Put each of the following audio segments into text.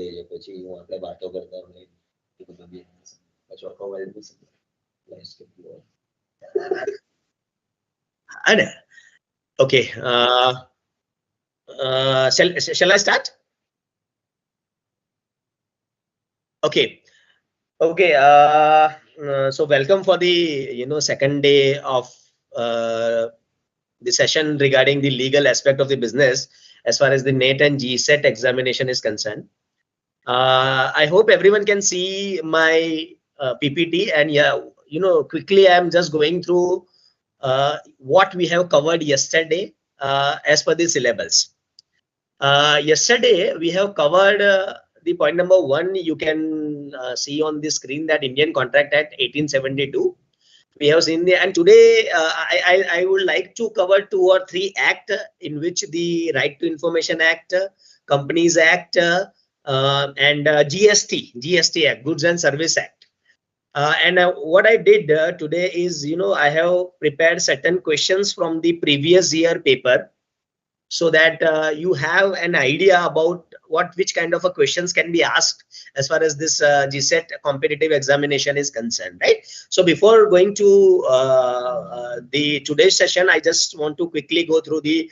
દેજો પછી હું આપણે વાતો કરતા હોય પછી આખો Okay. Shall I start? Okay. Okay. So welcome for the second day of the session regarding the legal aspect of the business as far as the NET and Gset examination is concerned. I hope everyone can see my PPT, and quickly I am just going through what we have covered yesterday as per the syllabus. Yesterday we have covered the point number 1. You can see on the screen that Indian Contract Act 1872. We have seen the, and today I would like to cover 2 or 3 acts in which the Right to Information Act, Companies Act, and GST Act, Goods and Service Act. And what I did today is, I have prepared certain questions from the previous year paper, so that you have an idea about which kind of a questions can be asked as far as this Gset competitive examination is concerned, right? So before going to the today's session, I just want to quickly go through the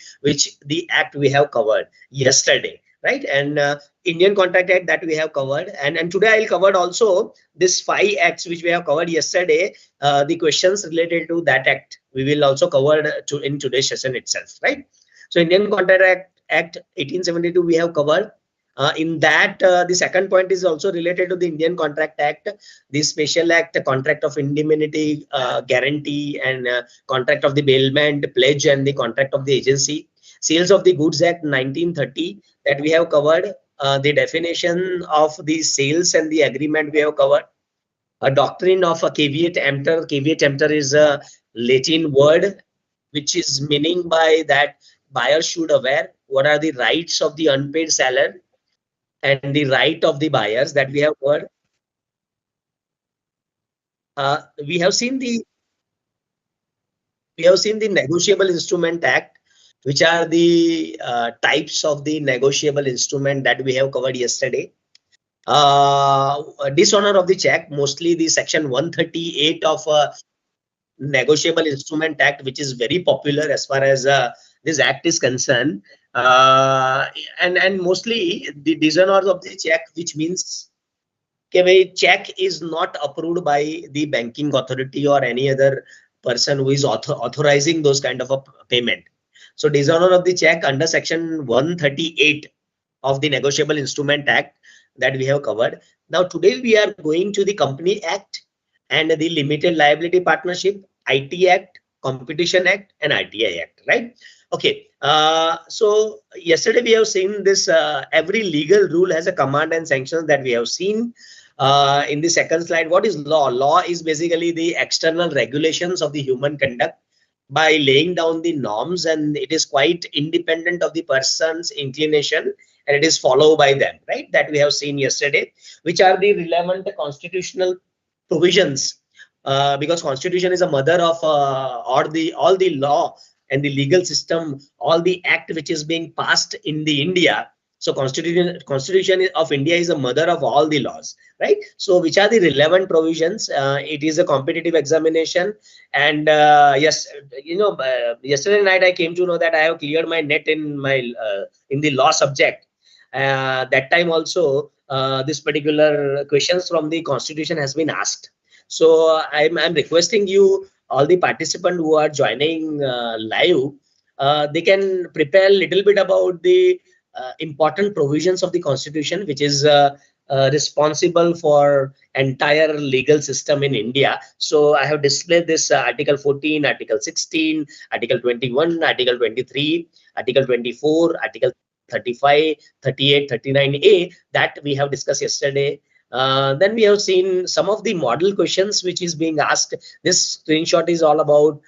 act we have covered yesterday, right? And Indian Contract Act that we have covered, and today I'll cover also this 5 acts which we have covered yesterday. The questions related to that act we will also cover in today's session itself, right? So Indian Contract Act 1872 we have covered. In that, the second point is also related to the Indian Contract Act, the Special Act, the Contract of Indemnity, Guarantee, and Contract of the Bailment, Pledge, and the Contract of the Agency. Sales of the Goods Act 1930 that we have covered. The definition of the sales and the agreement we have covered. A doctrine of a caveat emptor. Caveat emptor is a Latin word which is meaning by that buyers should aware what are the rights of the unpaid seller and the right of the buyers that we have heard. We have seen the Negotiable Instrument Act, which are the types of the negotiable instrument that we have covered yesterday. Dishonor of the check, mostly the section 138 of Negotiable Instrument Act, which is very popular as far as this act is concerned, and mostly the dishonor of the check, which means a check is not approved by the banking authority or any other person who is authorizing those kind of a payment. So dishonor of the check under section 138 of the Negotiable Instrument Act that we have covered. Now today we are going to the Company Act and the Limited Liability Partnership, IT Act, Competition Act, and RTI Act, right? Okay, so yesterday we have seen this, every legal rule has a command and sanctions that we have seen. In the second slide, what is law? Law is basically the external regulations of the human conduct by laying down the norms, and it is quite independent of the person's inclination, and it is followed by them, right? That we have seen yesterday, which are the relevant constitutional provisions, because constitution is a mother of all the law and the legal system, all the act which is being passed in the India. So constitution of India is a mother of all the laws, right? So which are the relevant provisions? It is a competitive examination, and yes, yesterday night I came to know that I have cleared my net in my in the law subject. That time also this particular questions from the constitution has been asked. So I'm requesting you, all the participants who are joining live, they can prepare a little bit about the important provisions of the constitution, which is responsible for entire legal system in India. So I have displayed this article 14, article 16, article 21, article 23, article 24, article 35, 38, 39A that we have discussed yesterday. Then we have seen some of the model questions which is being asked. This screenshot is all about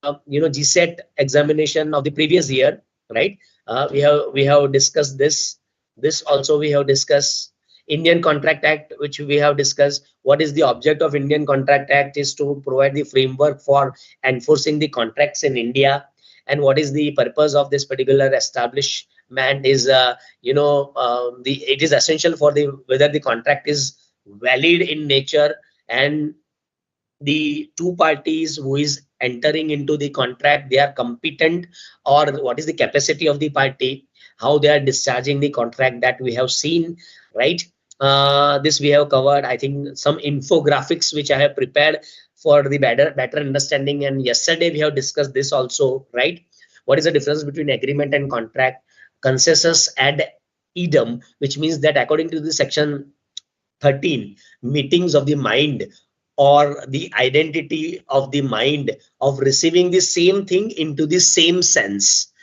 Gset examination of the previous year, right? We have discussed this. This also we have discussed. Indian Contract Act, which we have discussed. What is the object of Indian Contract Act? Is to provide the framework for enforcing the contracts in India. And what is the purpose of this particular establishment statement is, it is essential for the whether the contract is valid in nature, and the two parties who is entering into the contract, they are competent, or what is the capacity of the party, how they are discharging the contract, that we have seen, right? This we have covered. I think some infographics which I have prepared for the better understanding, and yesterday we have discussed this also, right? What is the difference between agreement and contract? Consensus ad idem, which means that according to the section 13, meetings of the mind, or the identity of the mind of receiving the same thing into the same sense.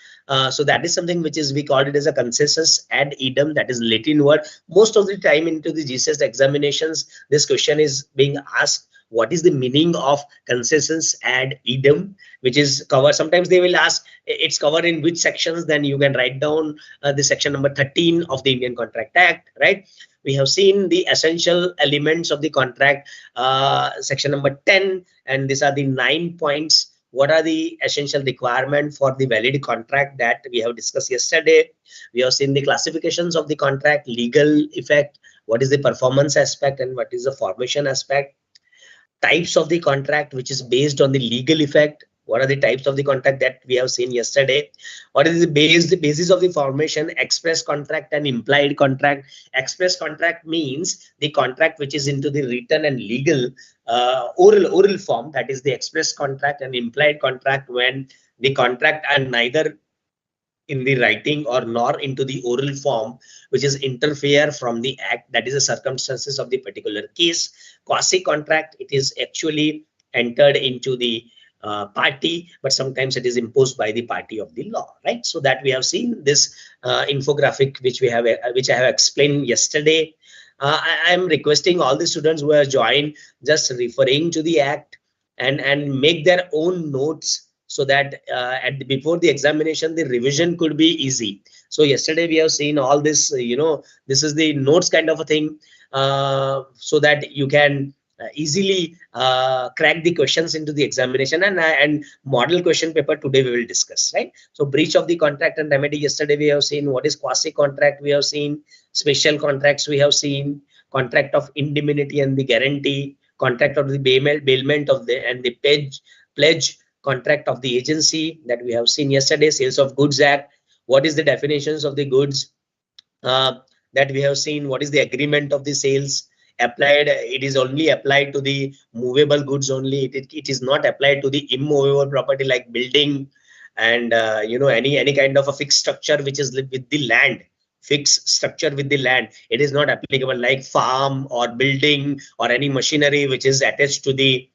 So that is something which is, we call it as a consensus ad idem, that is Latin word. Most of the time into the Gset examinations, this question is being asked, what is the meaning of consensus ad idem, which is covered. Sometimes they will ask it's covered in which sections, then you can write down the section number 13 of the Indian Contract Act, right? We have seen the essential elements of the contract, section number 10, and these are the 9 points. What are the essential requirements for the valid contract that we have discussed yesterday? We have seen the classifications of the contract, legal effect, what is the performance aspect, and what is the formation aspect. Types of the contract, which is based on the legal effect. What are the types of the contract that we have seen yesterday? What is the basis of the formation? Express contract and implied contract. Express contract means the contract which is into the written and legal oral form, that is the express contract. And implied contract, when the contract are neither in the writing or nor into the oral form, which is interfere from the act, that is the circumstances of the particular case. Quasi contract, it is actually entered into the party, but sometimes it is imposed by the party of the law, right? So that we have seen this infographic which I have explained yesterday. I am requesting all the students who have joined, just referring to the act and make their own notes, so that before the examination the revision could be easy. So yesterday we have seen all this, this is the notes kind of a thing, so that you can easily crack the questions into the examination. And model question paper today we will discuss, right? So breach of the contract and remedy, yesterday we have seen. What is quasi contract, we have seen. Special contracts, we have seen. Contract of indemnity and the guarantee. Contract of the bailment of the and the pledge. Contract of the agency, that we have seen yesterday. Sales of Goods Act, what is the definitions of the goods, that we have seen. What is the agreement of the sales? Applied, it is only applied to the movable goods only. It is not applied to the immovable property like building and any kind of a fixed structure which is with the land. Fixed structure with the land, it is not applicable, like farm or building or any machinery which is attached to the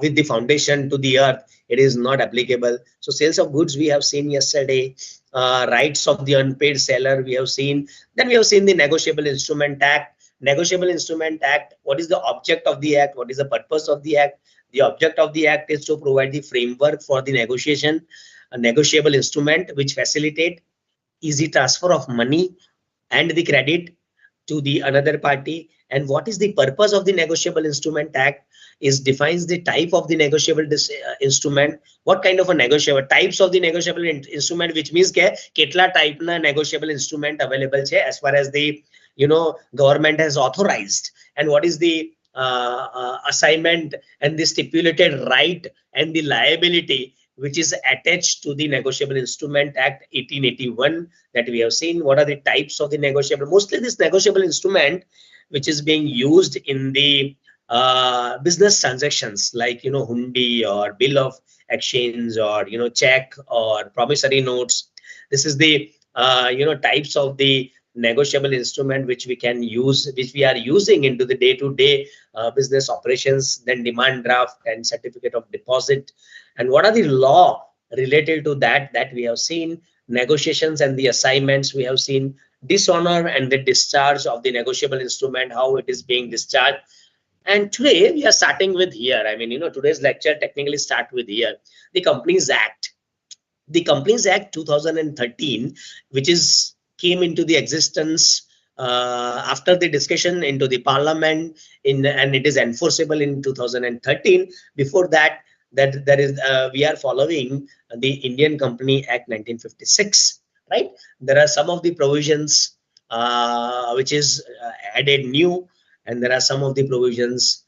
with the foundation to the earth, it is not applicable. So sales of goods we have seen yesterday. Rights of the unpaid seller we have seen. Then we have seen the Negotiable Instrument Act. Negotiable Instrument Act, what is the object of the act? What is the purpose of the act? The object of the act is to provide the framework for the negotiation, a negotiable instrument which facilitate easy transfer of money and the credit to the another party. And what is the purpose of the Negotiable Instrument Act is defines the type of the negotiable instrument. What kind of a negotiable, types of the negotiable instrument, which means ketla type na negotiable instrument available che as far as the government has authorized, and what is the assignment and the stipulated right and the liability which is attached to the Negotiable Instrument Act 1881 that we have seen. What are the types of the negotiable? Mostly this negotiable instrument which is being used in the business transactions, like hundi or bill of exchange or check or promissory notes. This is the types of the negotiable instrument which we can use, which we are using into the day-to-day business operations. Then demand draft and certificate of deposit. And what are the law related to that we have seen. Negotiations and the assignments we have seen. Dishonor and the discharge of the negotiable instrument, how it is being discharged. And today we are starting with here. I mean, today's lecture technically start with here. The Companies Act. The Companies Act 2013, which came into the existence after the discussion into the parliament and it is enforceable in 2013. Before that, that there is we are following the Indian Company Act 1956, right? There are some of the provisions which is added new, and there are some of the provisions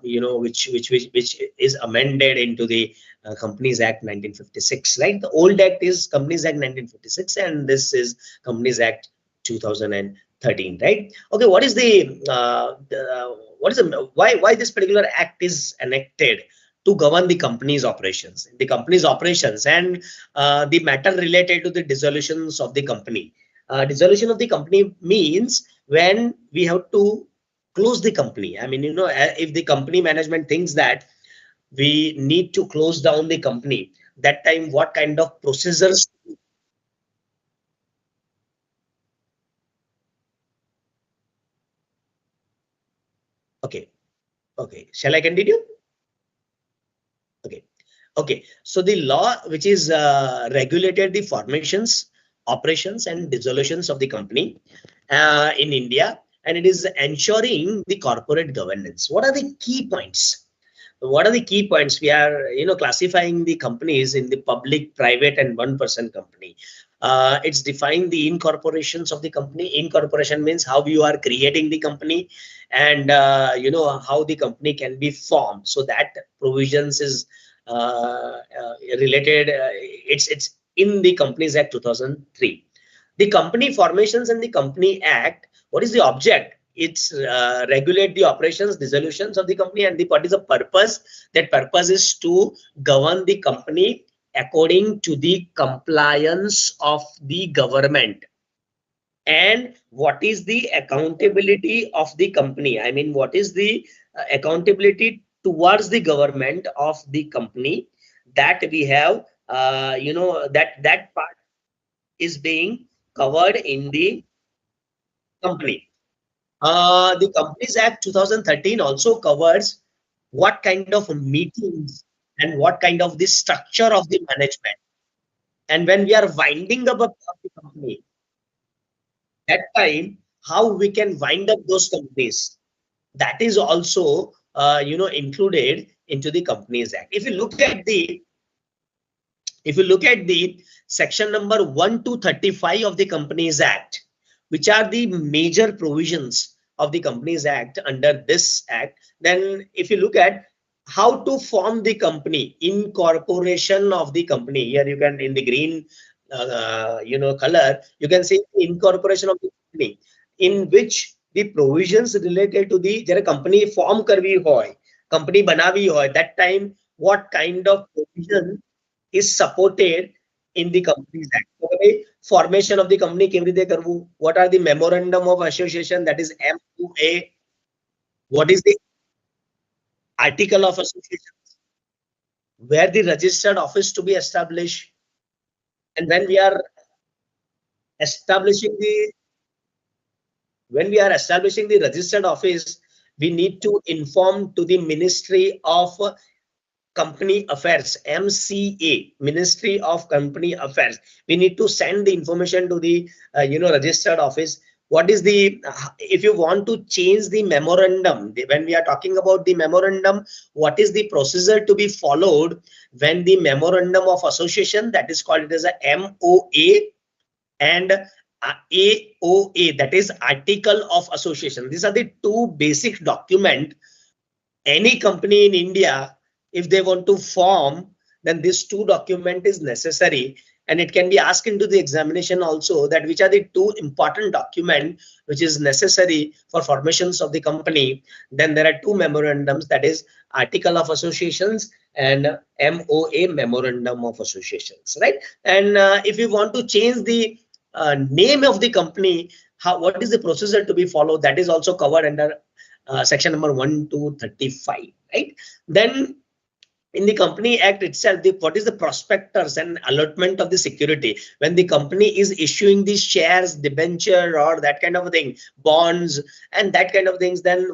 which is amended into the Companies Act 1956, right? The old act is Companies Act 1956, and this is Companies Act 2013, right? Okay, what is the why this particular act is enacted? To govern the company's operations, and the matter related to the dissolutions of the company. Dissolution of the company means when we have to close the company. I mean, if the company management thinks that we need to close down the company, that time what kind of procedures? Okay, okay. Shall I continue? Okay. Okay, so the law which is regulated the formations, operations, and dissolutions of the company in India, and it is ensuring the corporate governance. What are the key points? What are the key points? We are, classifying the companies in the public, private, and one-person company. It's defined the incorporations of the company. Incorporation means how you are creating the company, and how the company can be formed. So that provisions is related. It's in the Companies Act 2003. The company formations and the Company Act. What is the object? It's regulate the operations, dissolutions of the company, and what is the purpose? That purpose is to govern the company according to the compliance of the government. And what is the accountability of the company? I mean, what is the accountability towards the government of the company, that we have, that part is being covered in the company. The Companies Act 2013 also covers what kind of meetings and what kind of the structure of the management. And when we are winding up the company, that time how we can wind up those companies, that is also included into the Companies Act. If you look at the section number 1 to 35 of the Companies Act, which are the major provisions of the Companies Act under this act, then if you look at how to form the company, incorporation of the company, here you can, in the green color, you can see incorporation of the company, in which the provisions related to the jare company form karvi hoy, company banavi hoy, that time what kind of provision is supported in the Companies Act. Okay, formation of the company કેવી રીતે કરવું? What are the memorandum of association, that is MOA? What is the article of association? Where the registered office to be established? And when we are establishing the registered office, we need to inform to the Ministry of Company Affairs, MCA, Ministry of Company Affairs. We need to send the information to the registered office. What is the, if you want to change the memorandum, when we are talking about the memorandum, what is the procedure to be followed when the memorandum of association, that is called as a MOA, and AOA, that is article of association. These are the two basic documents any company in India, if they want to form, then this two document is necessary. And it can be asked into the examination also, that which are the two important documents which is necessary for formations of the company. Then there are two memorandums, that is article of associations and MOA, memorandum of associations, right? And if you want to change the name of the company, what is the procedure to be followed? That is also covered under section number 1 to 35, right? Then in the Company Act itself, what is the prospectus and allotment of the security? When the company is issuing these shares, debenture, or that kind of a thing, bonds, and that kind of things, then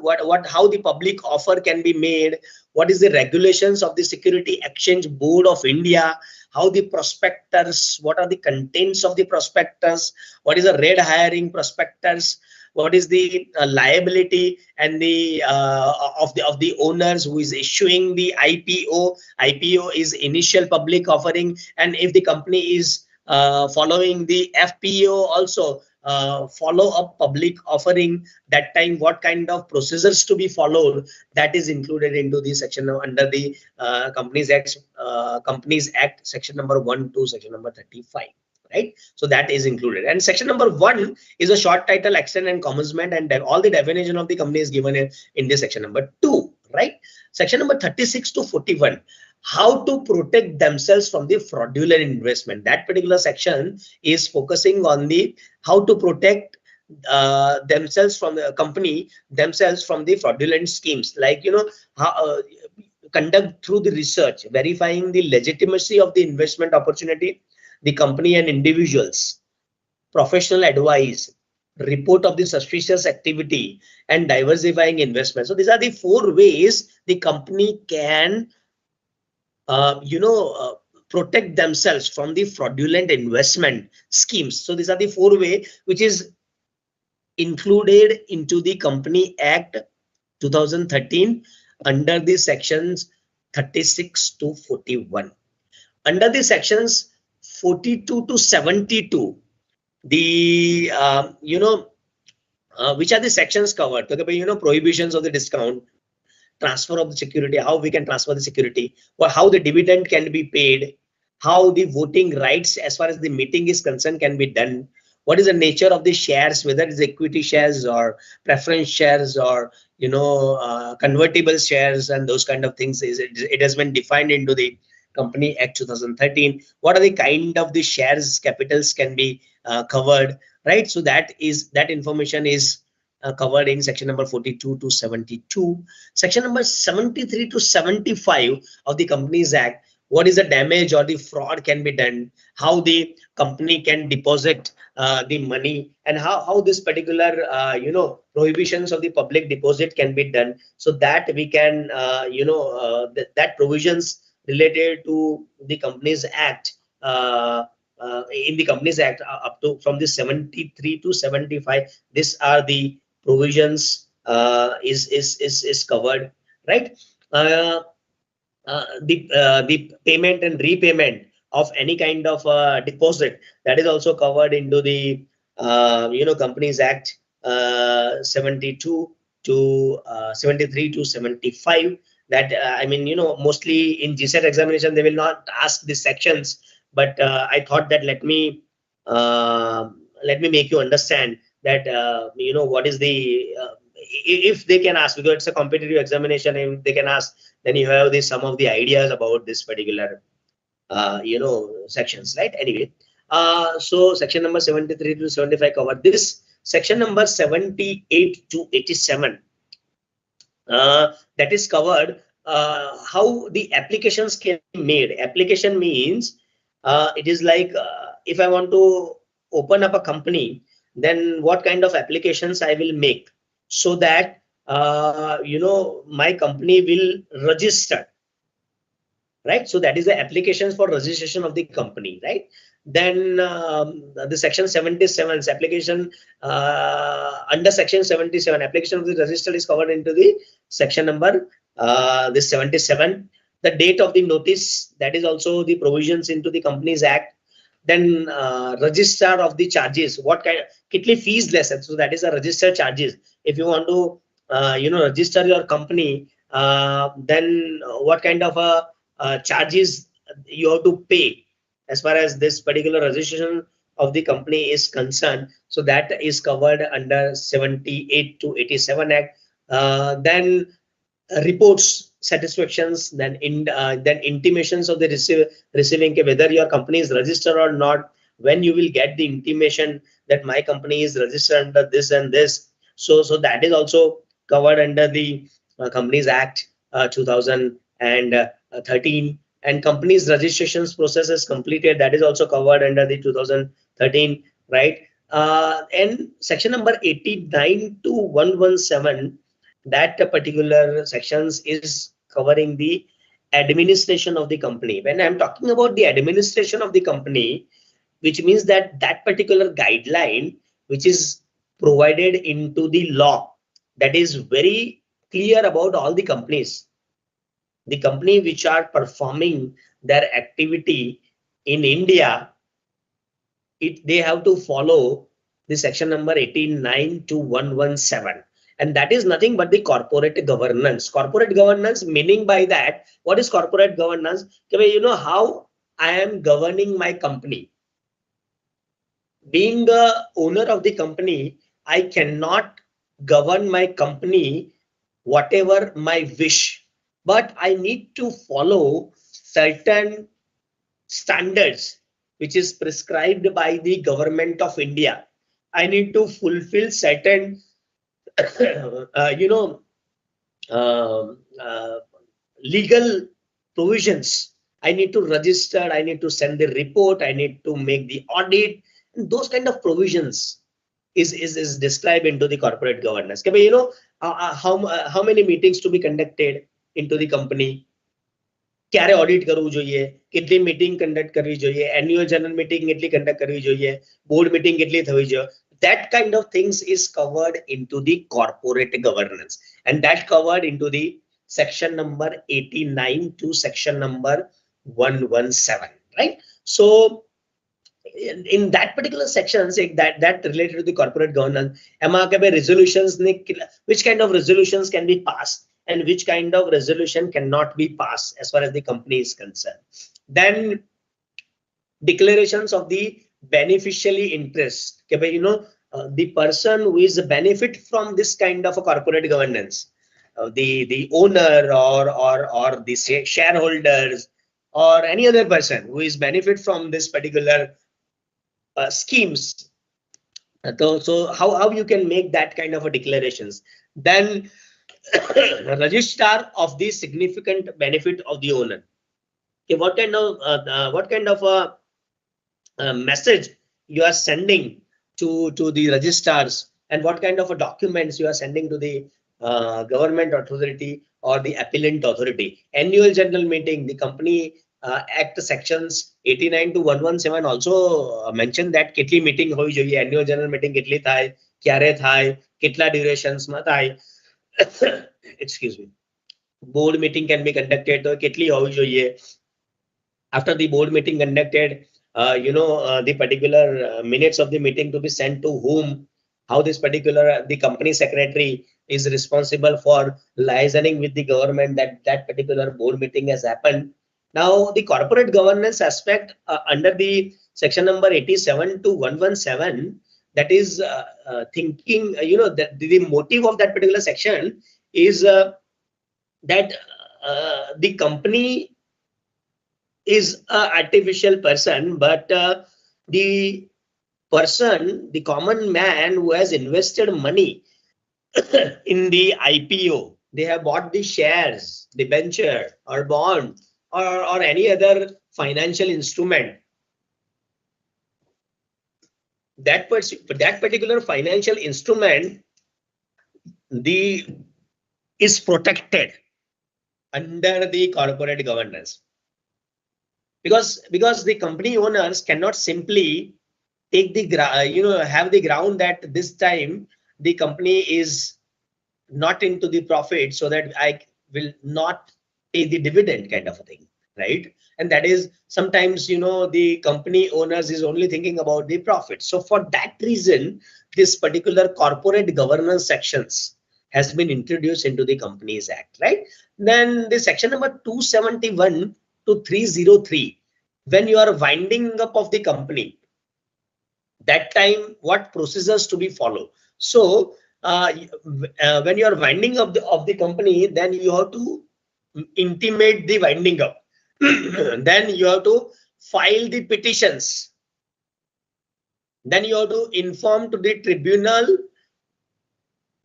how the public offer can be made? What is the regulations of the Security Exchange Board of India? How the prospectus? What are the contents of the prospectus? What is the red herring prospectus? what is the liability and the of the owners who is issuing the IPO. IPO is initial public offering, and if the company is following the FPO also, follow up public offering, that time what kind of procedures to be followed, that is included into the section under the Companies Act section number 1 to section number 35. Right, so that is included. And section number 1 is a short title, extent and commencement, and all the definition of the company is given in this section number 2. Right, section number 36 to 41, how to protect themselves from the fraudulent investment. That particular section is focusing on the how to protect themselves from the company themselves from the fraudulent schemes, like how conduct through the research verifying the legitimacy of the investment opportunity, the company and individuals, professional advice, report of the suspicious activity, and diversifying investment. So these are the 4 ways the company can protect themselves from the fraudulent investment schemes. So these are the 4 ways which is included into the Company Act 2013 under the sections 36 to 41. Under the sections 42 to 72, the which are the sections covered? Prohibitions of the discount, transfer of the security, how we can transfer the security, or how the dividend can be paid, how the voting rights as far as the meeting is concerned can be done, what is the nature of the shares, whether it's equity shares or preference shares or convertible shares, and those kind of things. It has been defined into the Company Act 2013. What are the kind of the shares capitals can be covered, right? So that information is covered in section number 42 to 72. Section number 73 to 75 of the Companies Act, what is the damage or the fraud can be done, how the company can deposit the money, and how this particular prohibitions of the public deposit can be done, so that we can that provisions related to the Companies Act in the Companies Act up to from the 73 to 75, these are the provisions is covered, right? The payment and repayment of any kind of deposit, that is also covered into the Companies Act 72 to 73 to 75. That mostly in Gset examination they will not ask these sections, but I thought that let me make you understand that what is the if they can ask, because it's a competitive examination, and they can ask, then you have some of the ideas about this particular sections, right? Anyway, so section number 73 to 75 cover this. Section number 78 to 87, that is covered how the applications can be made. Application means it is like if I want to open up a company, then what kind of applications I will make so that my company will register, right? So that is the applications for registration of the company, right? Then the section 77 application under section 77, application of the register is covered into the section number this 77. The date of the notice, that is also the provisions into the Companies Act. Then register of the charges, what kind of kitly fees lesson, so that is a register charges. If you want to register your company, then what kind of charges you have to pay as far as this particular registration of the company is concerned. So that is covered under 78 to 87 Act. Then reports, satisfactions, then intimations of the receiving whether your company is registered or not, when you will get the intimation that my company is registered under this and this. So that is also covered under the Companies Act 2013. And companies registrations process is completed, that is also covered under the 2013, right? And section number 89 to 117, that particular sections is covering the administration of the company. When I'm talking about the administration of the company, which means that particular guideline which is provided into the law that is very clear about all the companies. The company which are performing their activity in India, they have to follow the section number 89 to 117. And that is nothing but the corporate governance. Corporate governance, meaning by that, what is corporate governance? You know how I am governing my company. Being the owner of the company, I cannot govern my company whatever my wish, but I need to follow certain standards which is prescribed by the government of India. I need to fulfill certain legal provisions. I need to register, I need to send the report, I need to make the audit. And those kind of provisions is described into the corporate governance. How many meetings to be conducted into the company, ક્યારે audit કરવું જોઈએ, કેટલી meeting conduct કરવી જોઈએ, annual general meeting કેટલી conduct કરવી જોઈએ, board meeting કેટલી થવી જોઈએ. That kind of things is covered into the corporate governance, and that covered into the section number 89 to section number 117, right? So in that particular sections, that related to the corporate governance, resolutions, which kind of resolutions can be passed and which kind of resolution cannot be passed as far as the company is concerned. Then declarations of the beneficiary interest. The person who is a benefit from this kind of a corporate governance, the owner or the shareholders or any other person who is benefit from this particular schemes. So how you can make that kind of a declarations. Then register of the significant benefit of the owner. Okay, what kind of a message you are sending to the registrars, and what kind of a documents you are sending to the government authority or the appellant authority. Annual general meeting, the company act sections 89 to 117 also mention that કેટલી meeting હોવી જોઈએ, annual general meeting કેટલી થાય, ક્યારે થાય, કેટલા durations માં થાય. Excuse me. Board meeting can be conducted, તો કેટલી હોવી જોઈએ. After the board meeting conducted, the particular minutes of the meeting to be sent to whom, how this particular the company secretary is responsible for liaising with the government that particular board meeting has happened. Now the corporate governance aspect under the section number 87 to 117, that is thinking, that the motive of that particular section is that the company is an artificial person, but the person, the common man who has invested money in the IPO, they have bought the shares, the debenture or bond or any other financial instrument. That particular financial instrument is protected under the corporate governance. Because the company owners cannot simply take the have the ground that this time the company is not into the profit, so that I will not pay the dividend kind of a thing, right? And that is sometimes the company owners is only thinking about the profit. So for that reason, this particular corporate governance sections has been introduced into the Companies Act, right? Then the section number 271 to 303, when you are winding up of the company, that time what procedures to be followed. So when you are winding up of the company, then you have to intimate the winding up. Then you have to file the petitions. Then you have to inform to the tribunal,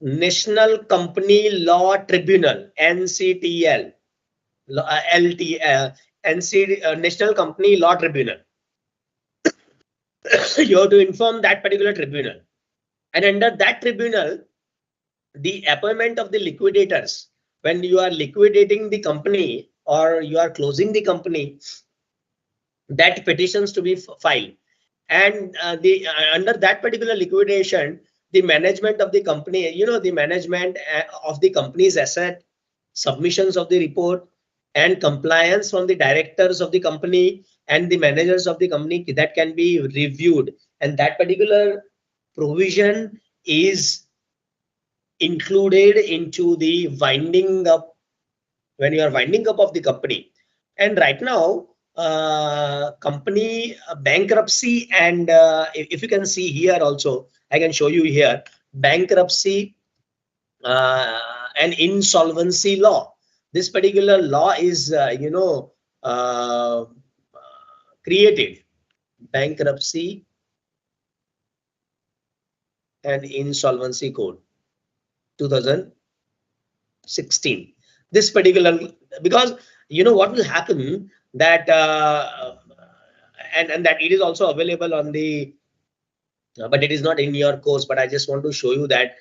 National Company Law Tribunal, NCTL, National Company Law Tribunal. You have to inform that particular tribunal, and under that tribunal, the appointment of the liquidators, when you are liquidating the company or you are closing the company, that petitions to be filed. And under that particular liquidation, the management of the company, the management of the company's asset, submissions of the report, and compliance from the directors of the company and the managers of the company that can be reviewed. And that particular provision is included into the winding up, when you are winding up of the company. And right now, company bankruptcy, and if you can see here also, I can show you here, bankruptcy and insolvency law. This particular law is, created, bankruptcy and insolvency code 2016. This particular, because what will happen, that and that it is also available on the but it is not in your course, but I just want to show you that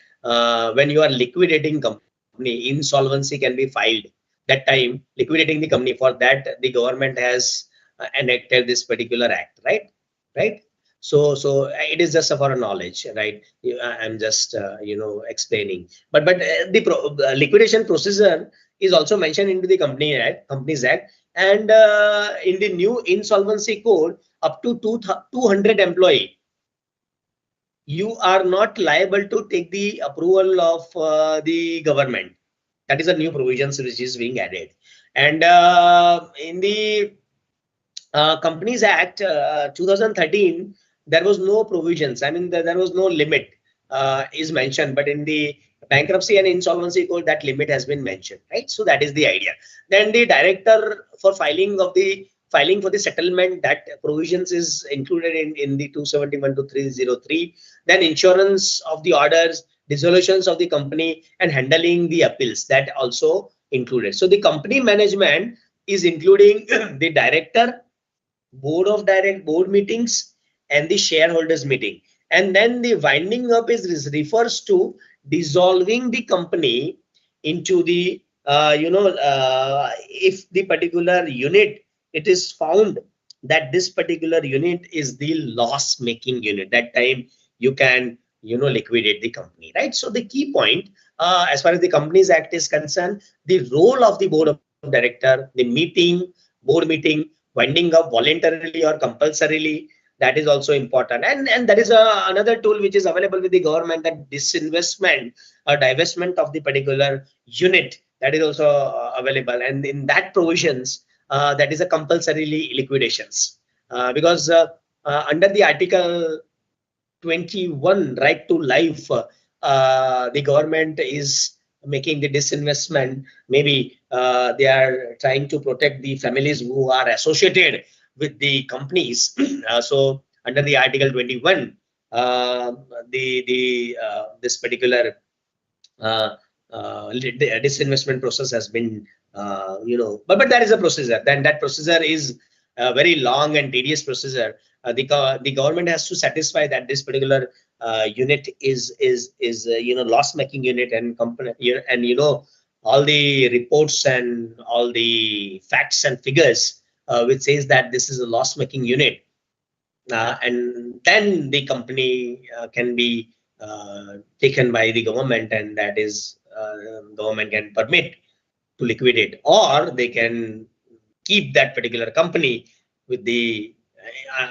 when you are liquidating company, insolvency can be filed. That time, liquidating the company, for that the government has enacted this particular act, right? So it is just for a knowledge, right? I'm just explaining. But the liquidation procedure is also mentioned into the Companies Act, and in the new insolvency code, up to 200 employee, you are not liable to take the approval of the government. That is a new provisions which is being added. And in the Companies Act 2013, there was no provisions. I mean, there was no limit is mentioned, but in the bankruptcy and insolvency code, that limit has been mentioned, right? So that is the idea. Then the director for filing for the settlement, that provisions is included in the 271 to 303. Then insurance of the orders, dissolutions of the company, and handling the appeals, that also included. So the company management is including the director, board meetings, and the shareholders meeting. And then the winding up refers to dissolving the company into the if the particular unit, it is found that this particular unit is the loss making unit, that time you can liquidate the company, right? So the key point, as far as the Companies Act is concerned, the role of the board of director, the board meeting, winding up voluntarily or compulsorily, that is also important. And that is another tool which is available with the government, that disinvestment or divestment of the particular unit, that is also available. And in that provisions, that is a compulsorily liquidations, because under the Article 21, right to life, the government is making the disinvestment. Maybe they are trying to protect the families who are associated with the companies. So under the Article 21, this particular disinvestment process has been, but there is a procedure. Then that procedure is a very long and tedious procedure. The government has to satisfy that this particular unit is loss-making unit, and company, and all the reports and all the facts and figures which says that this is a loss-making unit, and then the company can be taken by the government, and that is government can permit to liquidate, or they can keep that particular company with the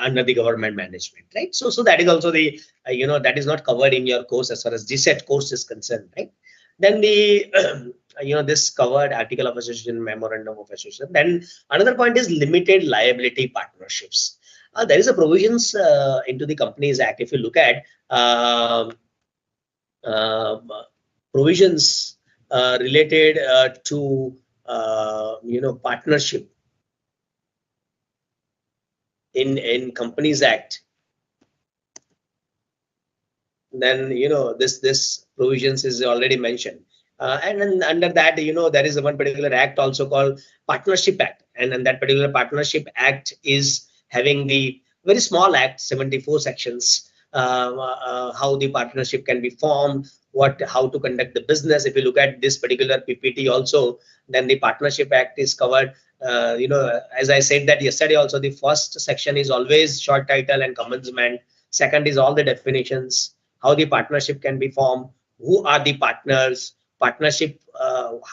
under the government management, right? So that is also the that is not covered in your course as far as Gset course is concerned, right? Then the this covered article of association, memorandum of association. Then another point is limited liability partnerships. There is a provisions into the Companies Act. If you look at provisions related to partnership in Companies Act, then this provisions is already mentioned, and then under that there is one particular act also called Partnership Act, and then that particular Partnership Act is having the very small act, 74 sections, how the partnership can be formed, how to conduct the business. If you look at this particular PPT also, then the Partnership Act is covered. As I said that yesterday also, the first section is always short title and commencement. Second is all the definitions, how the partnership can be formed, who are the partners, partnership,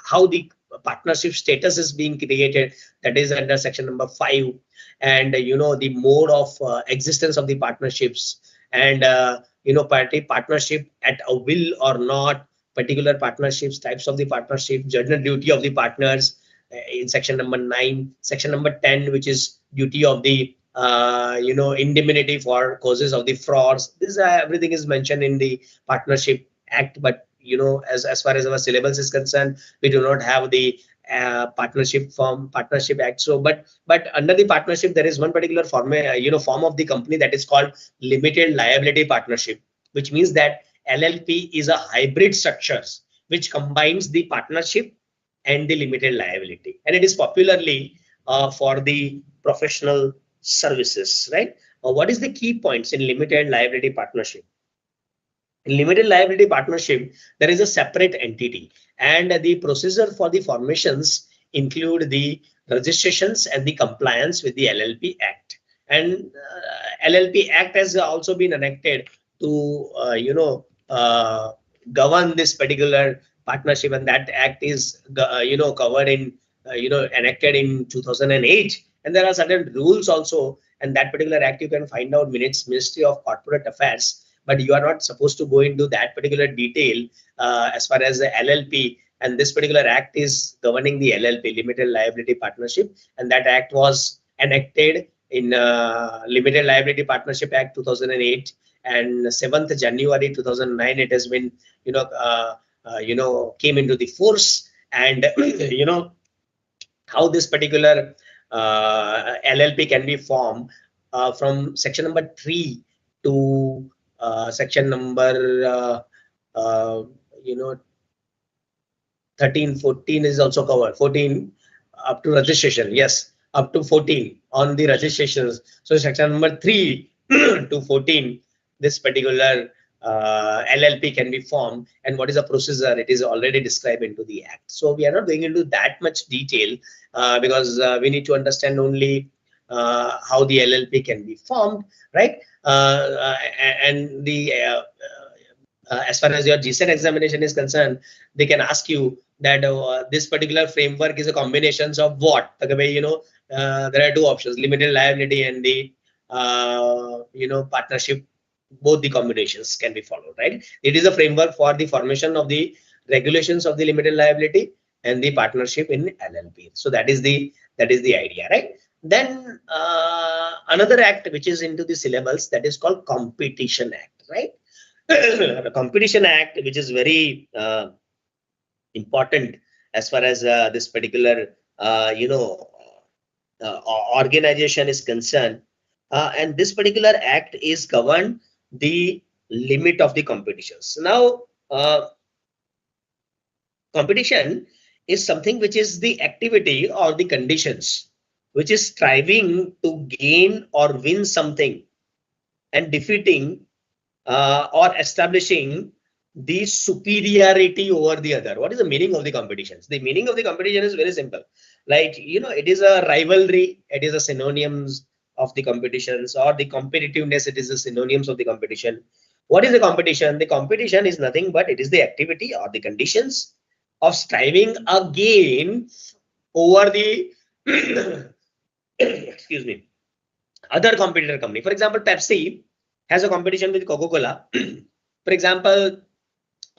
how the partnership status is being created, that is under section number 5, and the mode of existence of the partnerships, and partnership at a will or not, particular partnerships, types of the partnership, general duty of the partners in section number 9, section number 10, which is duty of the indemnity for causes of the frauds. This everything is mentioned in the Partnership Act, but as far as our syllabus is concerned, we do not have the Partnership Act. So but under the partnership there is one particular form of the company that is called limited liability partnership, which means that LLP is a hybrid structures which combines the partnership and the limited liability, and it is popularly for the professional services, right? What is the key points in limited liability partnership? In limited liability partnership, there is a separate entity, and the procedure for the formations include the registrations and the compliance with the LLP Act. And LLP Act has also been enacted to govern this particular partnership, and that act is covered in enacted in 2008, and there are certain rules also, and that particular act you can find out minutes Ministry of Corporate Affairs, but you are not supposed to go into that particular detail as far as the LLP, and this particular act is governing the LLP, limited liability partnership, and that act was enacted in Limited Liability Partnership Act 2008, and 7th January 2009 it has been came into the force. And how this particular LLP can be formed from section number 3 to section number 13, 14 is also covered. 14 up to registration, yes, up to 14 on the registrations. So section number 3 to 14, this particular LLP can be formed, and what is the procedure, it is already described into the act. So we are not going into that much detail because we need to understand only how the LLP can be formed, right? And the as far as your Gset examination is concerned, they can ask you that this particular framework is a combination of what? There are two options: limited liability and the partnership. Both the combinations can be followed, right? It is a framework for the formation of the regulations of the limited liability and the partnership in LLP. So that is the idea, right? Then another act which is into the syllabus, that is called Competition Act, right? The Competition Act, which is very important as far as this particular organization is concerned, and this particular act is governed the limit of the competitions. Now competition is something which is the activity or the conditions which is striving to gain or win something and defeating or establishing the superiority over the other. What is the meaning of the competitions? The meaning of the competition is very simple. Like, it is a rivalry, it is a synonyms of the competitions, or the competitiveness, it is the synonyms of the competition. What is the competition? The competition is nothing but it is the activity or the conditions of striving again over the excuse me, other competitor company. For example, Pepsi has a competition with Coca-Cola. For example,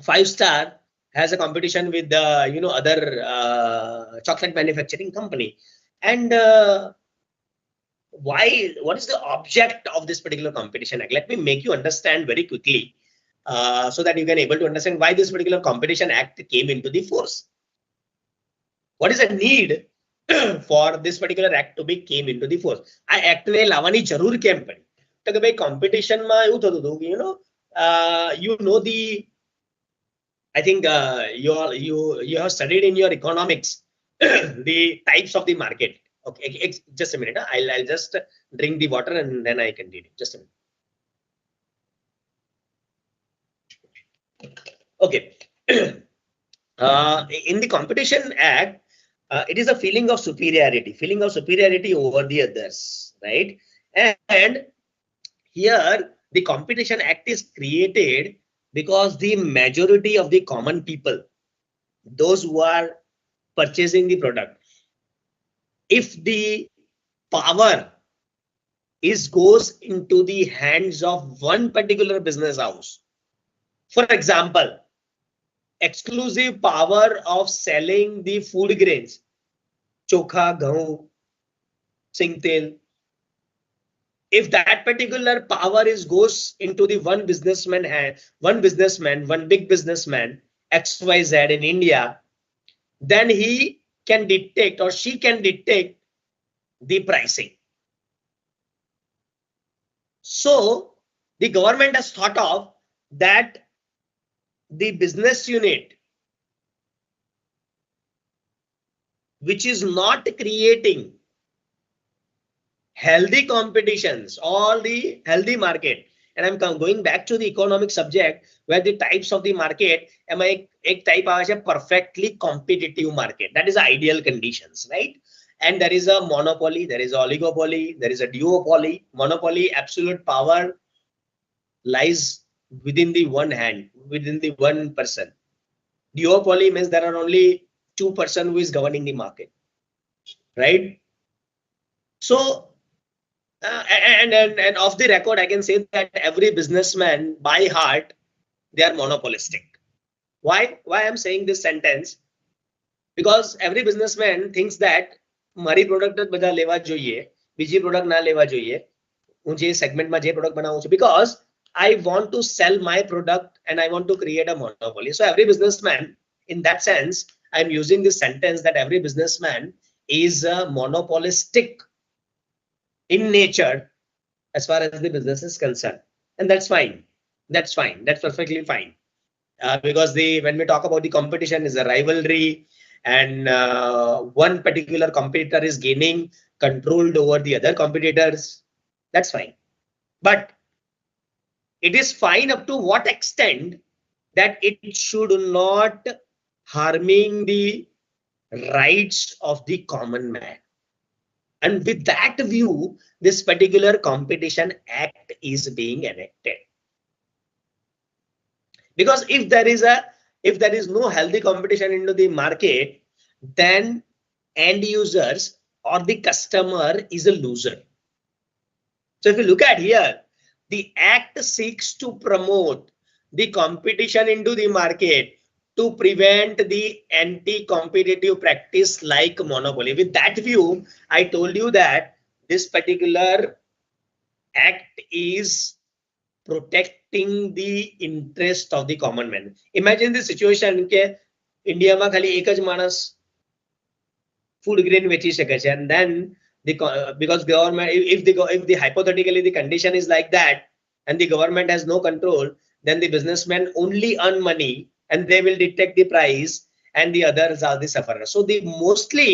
5-Star has a competition with the other chocolate manufacturing company. And what is the object of this particular competition act? Let me make you understand very quickly so that you can able to understand why this particular competition act came into the force. What is the need for this particular act to be came into the force? આ act ને લાવવાની જરૂર કેમ પડી? તો કે ભાઈ competition માં એવું થતું હતું કે you know the, I think you have studied in your economics the types of the market. Okay, just a minute. I'll just drink the water and then I continue. Just a minute. Okay. In the Competition Act, it is a feeling of superiority over the others, right? And here the Competition Act is created Because the majority of the common people, those who are purchasing the product, if the power goes into the hands of one particular business house, for example, exclusive power of selling the food grains, chokha, gahu, singtel, if that particular power goes into the one businessman, one big businessman, XYZ in India, then he can dictate or she can dictate the pricing. So the government has thought of that the business unit which is not creating healthy competitions or the healthy market, and I'm going back to the economic subject where the types of the market, एक type आहे perfectly competitive market, that is ideal conditions, right? And there is a monopoly, there is oligopoly, there is a duopoly. Monopoly, absolute power lies within the one hand, within the one person. Duopoly means there are only two persons who is governing the market, right? So and off the record, I can say that every businessman by heart, they are monopolistic. Why I'm saying this sentence? Because every businessman thinks that મારી product જ બધા લેવા જોઈએ, બીજી product ના લેવા જોઈએ, હું જે સેગમેન્ટમાં જે પ્રોડક્ટ બનાવું છું, because I want to sell my product and I want to create a monopoly. So every businessman, in that sense, I'm using this sentence that every businessman is monopolistic in nature as far as the business is concerned, and that's fine. That's fine. That's perfectly fine. Because when we talk about the competition, is a rivalry, and one particular competitor is gaining control over the other competitors. That's fine. But it is fine up to what extent that it should not harming the rights of the common man. And with that view, this particular Competition Act is being enacted. Because if there is no healthy competition into the market, then end users or the customer is a loser. So if you look at here, the act seeks to promote the competition into the market to prevent the anti-competitive practice like monopoly. With that view, I told you that this particular act is protecting the interest of the common man. Imagine the situation કે ઇન્ડિયામાં ખાલી એક જ માણસ food grain વેચી શકે છે, and then because government, if the hypothetically the condition is like that and the government has no control, then the businessmen only earn money and they will dictate the price and the others are the sufferers. So the mostly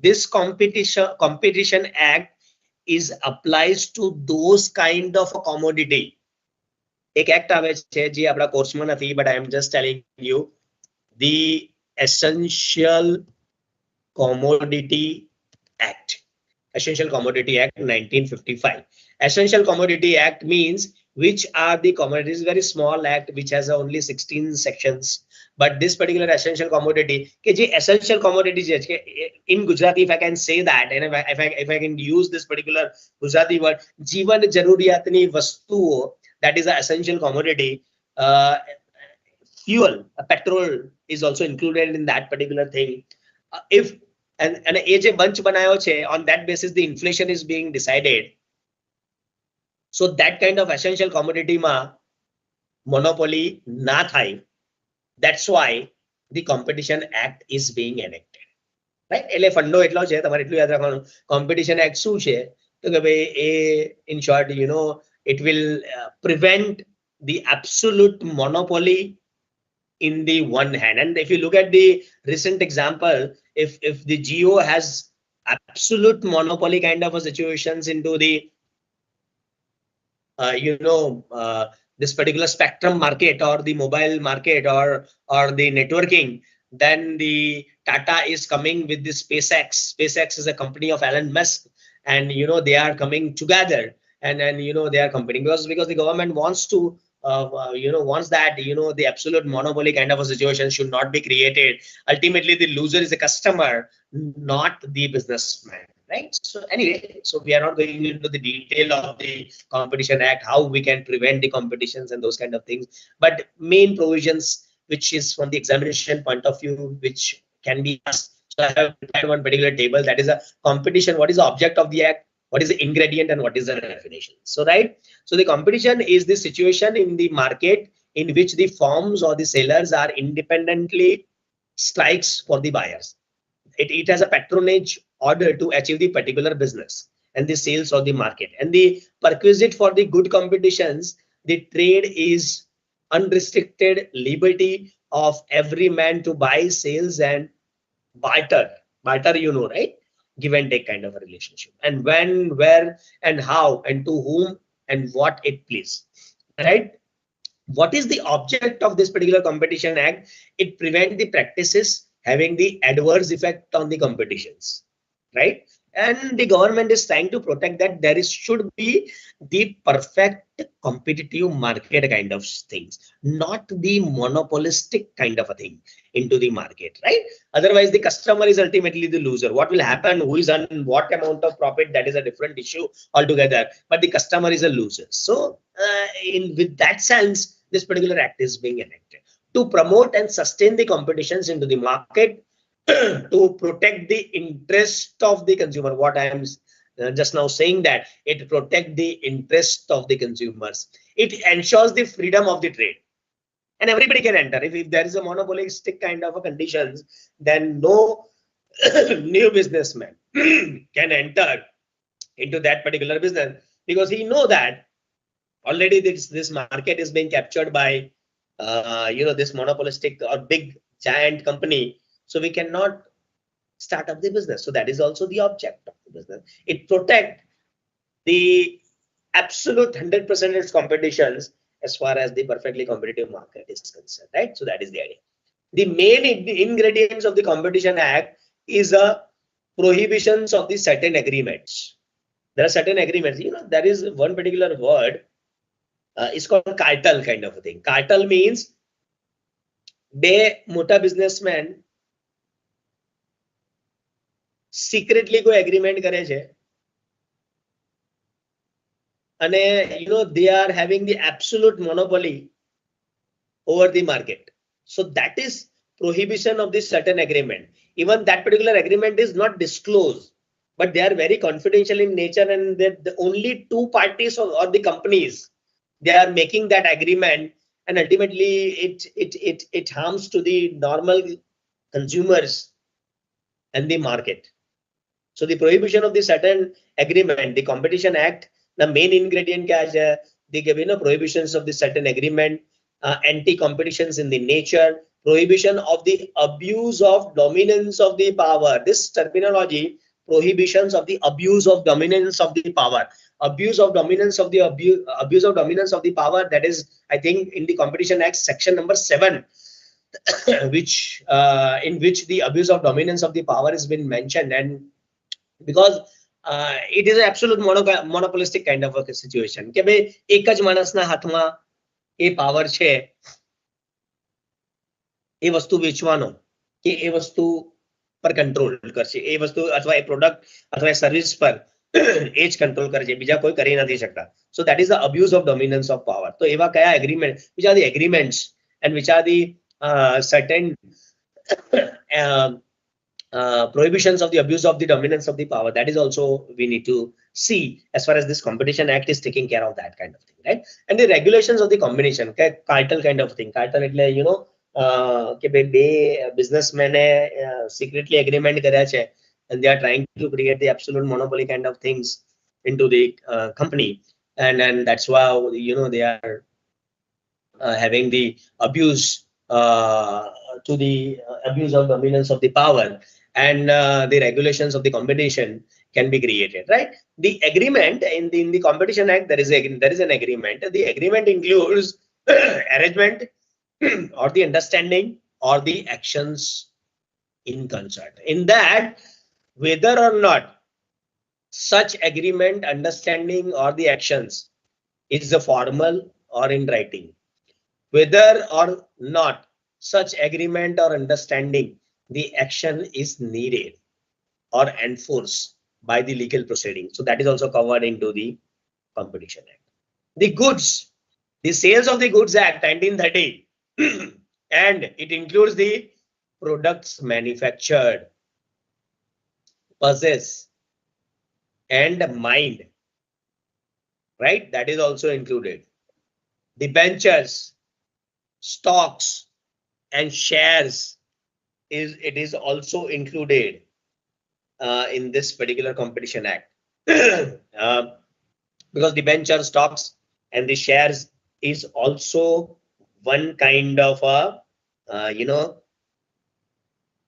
this competition act is applies to those kind of a commodity. एक act આવે છે જે આપણા કોર્સમાં નથી, but I am just telling you, the Essential Commodity Act. Essential Commodity Act 1955. Essential Commodity Act means which are the commodities, very small act which has only 16 sections. But this particular essential commodity, essential commodities in Gujarati, if I can say that, and if I can use this particular Gujarati word, Jeevan Jaruriyatni Vastuo, that is an essential commodity. Fuel, petrol is also included in that particular thing. If and એ જે bunch બનાયો છે, on that basis the inflation is being decided. So that kind of essential commodity ma monopoly na thai. That's why the Competition Act is being enacted, right? એટલે ફંડો એટલો છે, તમારે એટલું યાદ રાખવાનું. Competition Act શું છે? તો કે ભાઈ એ in short, you know, it will prevent the absolute monopoly in the one hand. And if you look at the recent example, if the Geo has absolute monopoly kind of a situations into the this particular spectrum market or the mobile market or the networking, then the Tata is coming with the SpaceX. SpaceX is a company of Elon Musk, and you know they are coming together and you know they are competing because the government wants to wants that, the absolute monopoly kind of a situation should not be created. Ultimately, the loser is the customer, not the businessman, right? So anyway, so we are not going into the detail of the Competition Act, how we can prevent the competitions and those kind of things. But main provisions, which is from the examination point of view, which can be asked. So I have prepared one particular table, that is a competition. What is the object of the act? What is the ingredient and what is the definition? So right. So the competition is the situation in the market in which the firms or the sellers are independently strikes for the buyers. It has a patronage order to achieve the particular business and the sales or the market. And the perquisite for the good competitions, the trade is unrestricted liberty of every man to buy, sales, and barter. Barter, right? Give and take kind of a relationship. And when, where, and how, and to whom, and what it please. Right? What is the object of this particular Competition Act? It prevents the practices having the adverse effect on the competitions, right? And the government is trying to protect that there should be the perfect competitive market kind of things, not the monopolistic kind of a thing into the market, right? Otherwise, the customer is ultimately the loser. What will happen? Who is on what amount of profit? That is a different issue altogether. But the customer is a loser. So, with that sense, this particular act is being enacted to promote and sustain the competitions into the market, to protect the interest of the consumer. What I am just now saying, that it protect the interest of the consumers. It ensures the freedom of the trade, and everybody can enter. If there is a monopolistic kind of a conditions, then no new businessman can enter into that particular business, because he know that already this market is being captured by this monopolistic or big giant company. So we cannot start up the business. So that is also the object of the business. It protect the absolute 100% competitions as far as the perfectly competitive market is concerned, right? So that is the idea. The main ingredients of the Competition Act is a prohibitions of the certain agreements. There are certain agreements. There is one particular word. It's called cartel kind of a thing. Cartel means બે મોટા businessman secretly કોઈ agreement કરે છે, અને they are having the absolute monopoly over the market. So that is prohibition of this certain agreement. Even that particular agreement is not disclosed, but they are very confidential in nature, and the only two parties or the companies, they are making that agreement, and ultimately it harms to the normal consumers and the market. So the prohibition of the certain agreement, the Competition Act, the main ingredient kya hai, they give prohibitions of the certain agreement, anti-competitions in the nature, prohibition of the abuse of dominance of the power. This terminology, prohibitions of the abuse of dominance of the power. Abuse of dominance of the abuse of dominance of the power, that is, I think, in the Competition Act section number 7, which in which the abuse of dominance of the power has been mentioned. And because it is an absolute monopolistic kind of a situation કે ભાઈ એક જ માણસના હાથમાં એ power છે એ વસ્તુ વેચવાનો કે એ વસ્તુ પર કંટ્રોલ કરશે, એ વસ્તુ અથવા એ પ્રોડક્ટ અથવા એ સર્વિસ પર એ જ કંટ્રોલ કરે છે, બીજા કોઈ કરી નથી શકતા. So that is the abuse of dominance of power. તો એવા કયા agreement, which are the agreements and which are the certain prohibitions of the abuse of the dominance of the power, that is also we need to see as far as this Competition Act is taking care of that kind of thing, right? And the regulations of the combination, cartel kind of thing. Cartel એટલે કે ભાઈ બે બિઝનેસમેને secretly agreement કર્યા છે, and they are trying to create the absolute monopoly kind of things into the company, and that's why they are having the abuse to the abuse of dominance of the power, and the regulations of the competition can be created, right? The agreement in the Competition Act, there is an agreement. The agreement includes arrangement or the understanding or the actions in concert. In that, whether or not such agreement, understanding, or the actions is a formal or in writing, whether or not such agreement or understanding the action is needed or enforced by the legal proceeding. So that is also covered into the Competition Act. The goods, the Sales of the Goods Act 1930, and it includes the products manufactured, possessed, and mined, right? That is also included. Debentures, stocks, and shares is also included in this particular Competition Act. Because debenture, stocks, and the shares is also one kind of a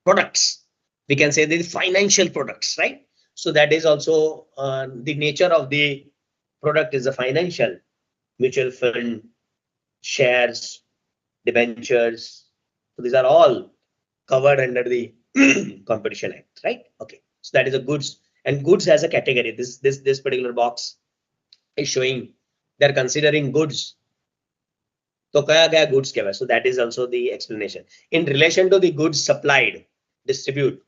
products. We can say the financial products, right? So that is also the nature of the product is a financial, mutual fund, shares, debentures. So these are all covered under the Competition Act, right? Okay, so that is a goods, and goods as a category. This particular box is showing they're considering goods. So kya kya goods kya hai? So that is also the explanation in relation to the goods supplied, distributed,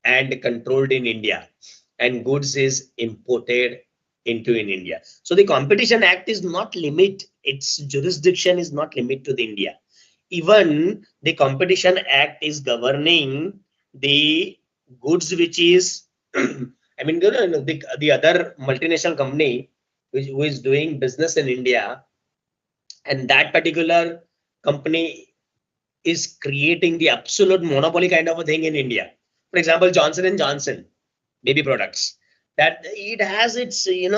and controlled in India, and goods is imported into in India. So the Competition Act is not limit, its jurisdiction is not limit to the India. Even the Competition Act is governing the goods which is I mean the other multinational company who is doing business in India, and that particular company is creating the absolute monopoly kind of a thing in India. For example, Johnson and Johnson baby products, that it has its it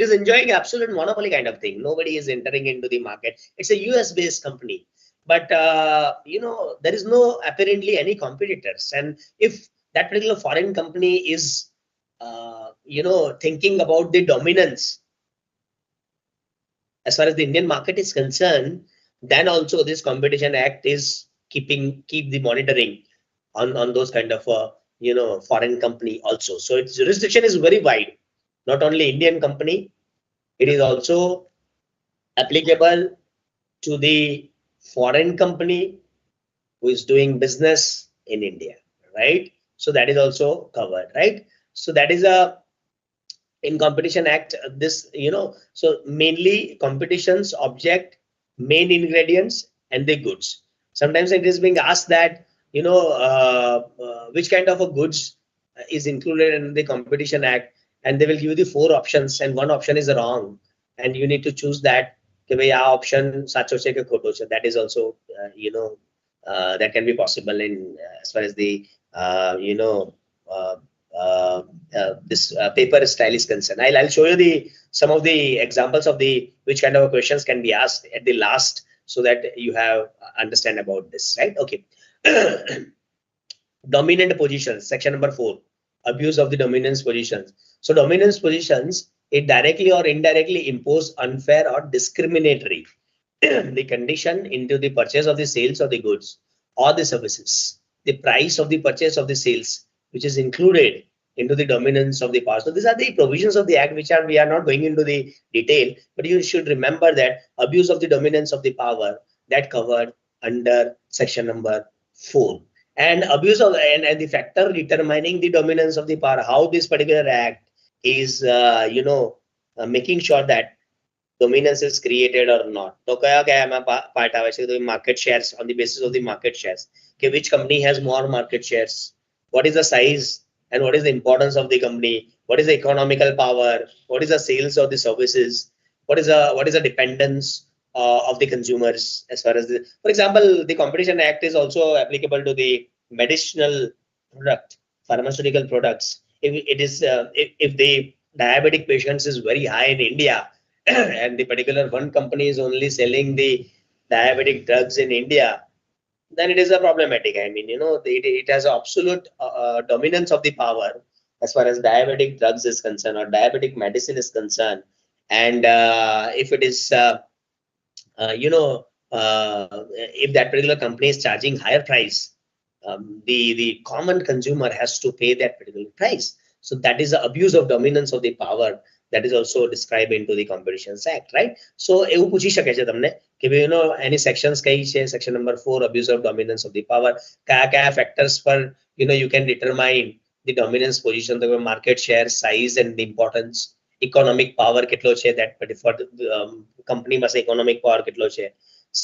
is enjoying absolute monopoly kind of thing. Nobody is entering into the market. It's a US based company, but there is no apparently any competitors. And if that particular foreign company is thinking about the dominance as far as the Indian market is concerned, then also this Competition Act is keep the monitoring on those kind of foreign company also. So its jurisdiction is very wide. Not only Indian company, it is also applicable to the foreign company who is doing business in India, right? So that is also covered, right? So that is a in Competition Act, this so mainly competitions object, main ingredients, and the goods. Sometimes it is being asked that which kind of a goods is included in the Competition Act, and they will give you the 4 options, and one option is wrong, and you need to choose that option that is also that can be possible in as far as the this paper style is concerned. I'll show you some of the examples of the which kind of questions can be asked at the last, so that you have understand about this, right? Okay. Dominant positions, section number 4, abuse of the dominance positions. So dominance positions, it directly or indirectly impose unfair or discriminatory the condition into the purchase of the sales of the goods or the services, the price of the purchase of the sales, which is included into the dominance of the power. So these are the provisions of the act which we are not going into the detail, but you should remember that abuse of the dominance of the power, that covered under section number 4. And abuse of and the factor determining the dominance of the power, how this particular act is making sure that dominance is created or not. So part market shares, on the basis of the market shares. Okay, which company has more market shares? What is the size and what is the importance of the company? What is the economical power? What is the sales of the services? What is the dependence of the consumers as far as the, for example, the Competition Act is also applicable to the medicinal product, pharmaceutical products. If it is if the diabetic patients is very high in India, and the particular one company is only selling the diabetic drugs in India, then it is a problematic. I mean, it has absolute dominance of the power as far as diabetic drugs is concerned or diabetic medicine is concerned. And if it is, if that particular company is charging higher price, the common consumer has to pay that particular price. So that is the abuse of dominance of the power that is also described into the Competitions Act, right? So એવું પૂછી શકે છે તમને કે ભાઈ એની sections કઈ છે, section number 4 abuse of dominance of the power, કયા factors પર you can determine the dominance position, the market share, size and the importance, economic power કેટલો છે, that for company પાસે economic power કેટલો છે,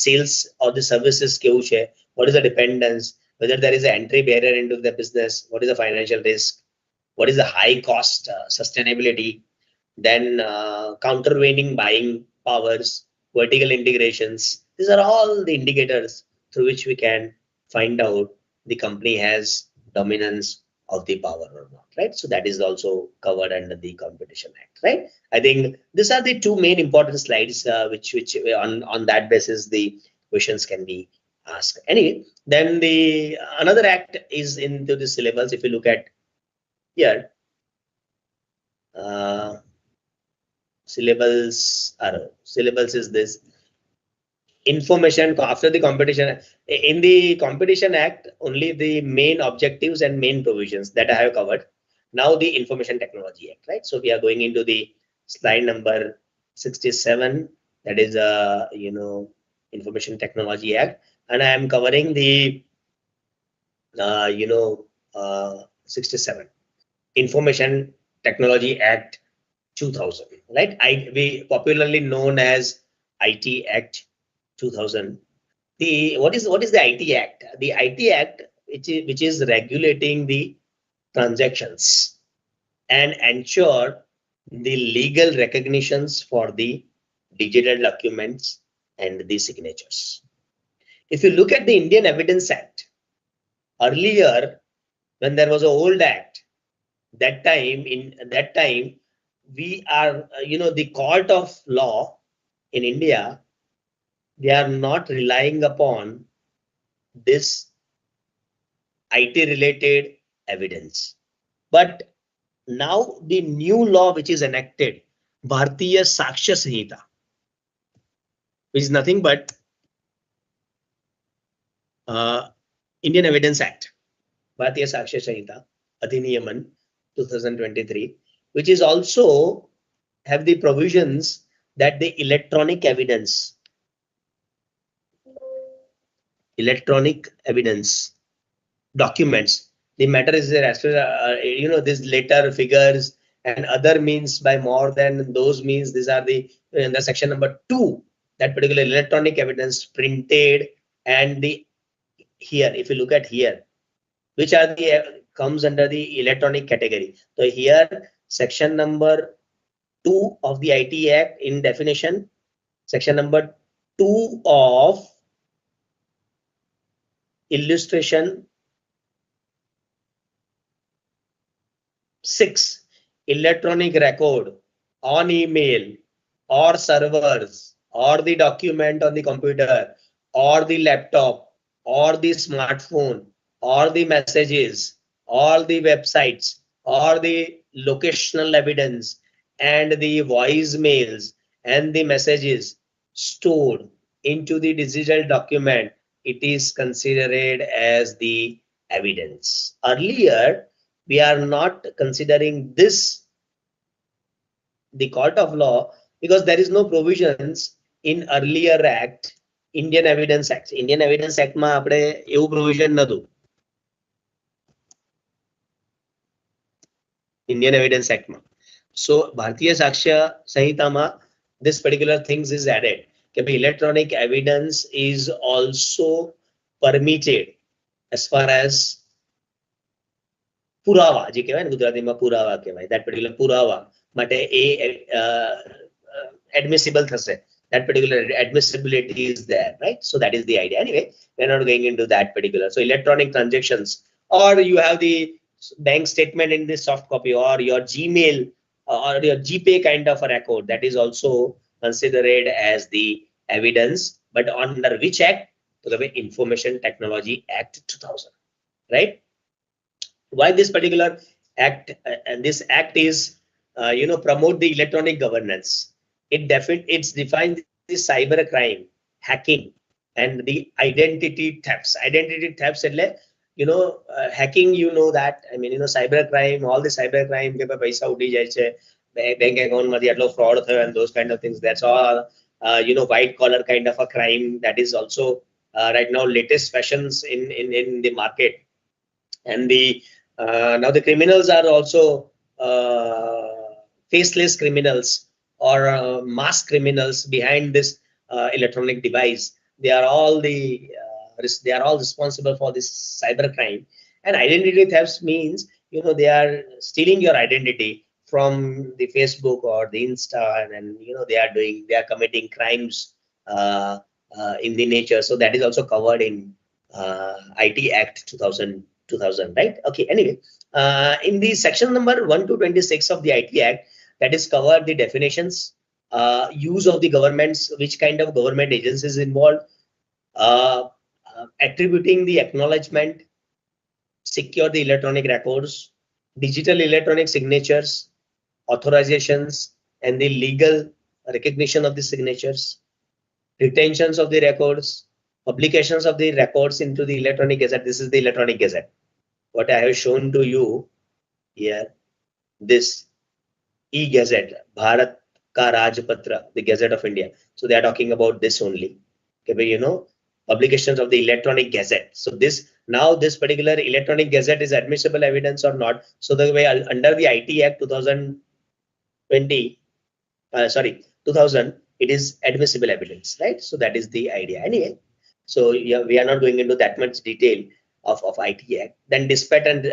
sales or the services કેવું છે, what is the dependence, whether there is an entry barrier into the business, what is the financial risk, what is the high cost sustainability, then countervailing buying powers, vertical integrations. These are all the indicators through which we can find out the company has dominance of the power or not, right? So that is also covered under the Competition Act, right? I think these are the two main important slides which on that basis the questions can be asked. Anyway, then the another act is into the syllables. If you look at here, syllables is this information after the competition. In the Competition Act, only the main objectives and main provisions that I have covered. Now the Information Technology Act, right? So we are going into the slide number 67, that is Information Technology Act, and I am covering the 67 Information Technology Act 2000, right? We popularly known as IT Act 2000. What is the IT Act? The IT Act, which is regulating the transactions and ensure the legal recognitions for the digital documents and the signatures. If you look at the Indian Evidence Act, earlier when there was an old act, that time we are the court of law in India, they are not relying upon this IT related evidence. But now the new law which is enacted, Bharatiya Sakshya Sanhita, which is nothing but Indian Evidence Act, Bharatiya Sakshya Sanhita Adhiniyaman 2023, which is also have the provisions that the electronic evidence documents, the matter is there as this letter, figures and other means by more than those means. These are the in the section number 2, that particular electronic evidence printed, and the here if you look at here, which are the comes under the electronic category. So here section number 2 of the IT Act in definition, section number 2 of illustration 6, electronic record on email or servers or the document on the computer or the laptop or the smartphone or the messages or the websites or the locational evidence and the voicemails and the messages stored into the digital document, it is considered as the evidence. Earlier, we are not considering this the court of law because there is no provisions in earlier act, Indian Evidence Act. Indian Evidence Act માં આપણે એવું provision નતું. Indian Evidence Act માં. So Bharatiya Sakshya Sanhita માં this particular things is added. Electronic evidence is also permitted as far as પુરાવા જે કહેવાય ને ગુજરાતીમાં પુરાવા કહેવાય, that particular પુરાવા માટે એ admissible થશે, that particular admissibility is there, right? So that is the idea. Anyway, we're not going into that particular. So electronic transactions, or you have the bank statement in the soft copy, or your Gmail or your GPay kind of a record, that is also considered as the evidence, but under which act? The Information Technology Act 2000, right? Why this particular act? And this act is promote the electronic governance. It defines the cyber crime, hacking and the identity thefts. Identity thefts hacking, that I mean cyber crime, all the cyber crime ke paisa udi jai che, bank account માંથી fraud and those kind of things. That's all white collar kind of a crime that is also right now latest fashions in the market. And the now the criminals are also faceless criminals or mass criminals behind this electronic device. They are all responsible for this cyber crime. And identity thefts means they are stealing your identity from the Facebook or the Insta, and they are committing crimes in the nature. So that is also covered in IT Act 2000, right? Okay, anyway, in the section number 1 to 26 of the IT Act, that is covered the definitions, use of the governments, which kind of government agencies involved, attributing the acknowledgement, secure the electronic records, digital electronic signatures, authorizations, and the legal recognition of the signatures, retentions of the records, publications of the records into the electronic gazette. This is the electronic gazette. What I have shown to you here, this e-gazette, Bharat Ka Rajpatra, the Gazette of India. So they are talking about this only. Okay, publications of the electronic gazette. So this particular electronic gazette is admissible evidence or not. So the way under the IT Act 2020, 2000, it is admissible evidence, right? So that is the idea. Anyway, so yeah, we are not going into that much detail of IT Act. Then dispatch and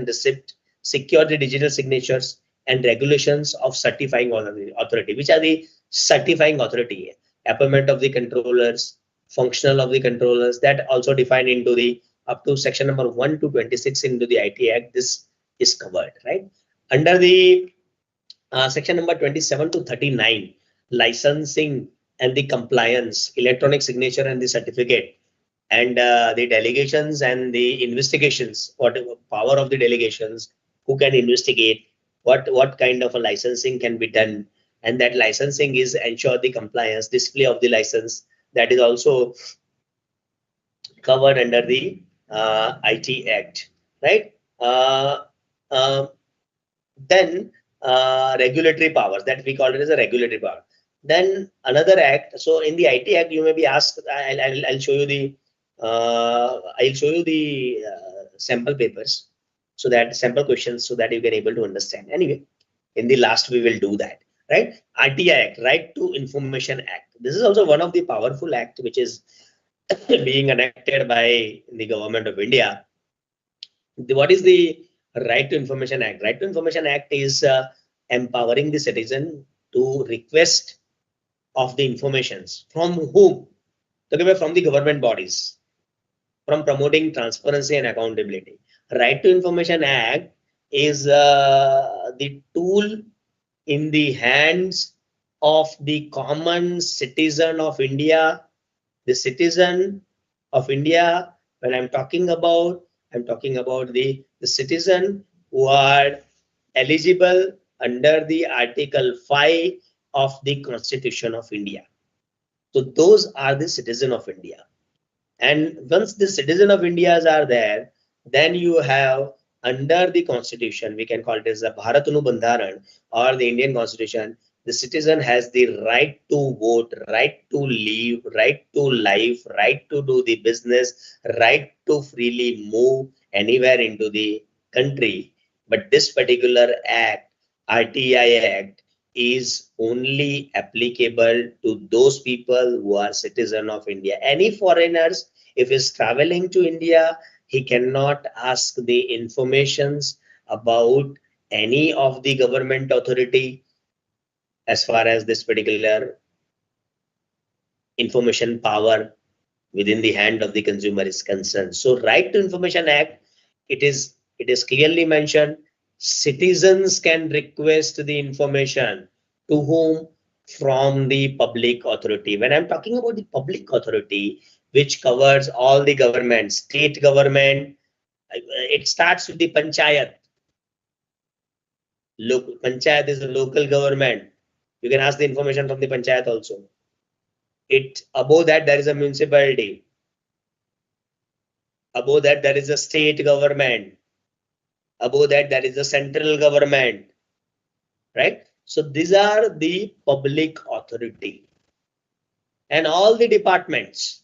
receipt, secure the digital signatures, and regulations of certifying authority. Which are the certifying authority? Appointment of the controllers, functional of the controllers, that also defined into the up to section number 1 to 26 into the IT Act. This is covered, right? Under the section number 27 to 39, licensing and the compliance, electronic signature and the certificate, and the delegations and the investigations, whatever power of the delegations, who can investigate, what kind of a licensing can be done, and that licensing is ensure the compliance, display of the license, that is also covered under the IT Act, right? Then regulatory powers, that we call it as a regulatory power. Then another act. So in the IT Act, you may be asked, I'll show you the sample papers, so that sample questions, so that you can able to understand. Anyway, in the last we will do that, right? RTI Act, Right to Information Act. This is also one of the powerful act which is being enacted by the government of India. What is the Right to Information Act? Right to Information Act is empowering the citizen to request of the informations from whom? From the government bodies, from promoting transparency and accountability. Right to Information Act is the tool in the hands of the common citizen of India. The citizen of India, when I'm talking about the citizen who are eligible under the Article 5 of the Constitution of India. So those are the citizen of India. And once the citizen of Indias are there, then you have under the Constitution, we can call it as a Bharatunu Bandharan or the Indian Constitution, the citizen has the right to vote, right to live, right to life, right to do the business, right to freely move anywhere into the country. But this particular act, RTI Act, is only applicable to those people who are citizen of India. Any foreigners, if he's traveling to India, he cannot ask the informations about any of the government authority as far as this particular information power within the hand of the consumer is concerned. So Right to Information Act, it is clearly mentioned, citizens can request the information to whom? From the public authority. When I'm talking about the public authority, which covers all the government, state government, it starts with the panchayat. Panchayat is a local government. You can ask the information from the panchayat also. Above that there is a municipality. Above that there is a state government. Above that there is a central government. right? So these are the public authority, and all the departments,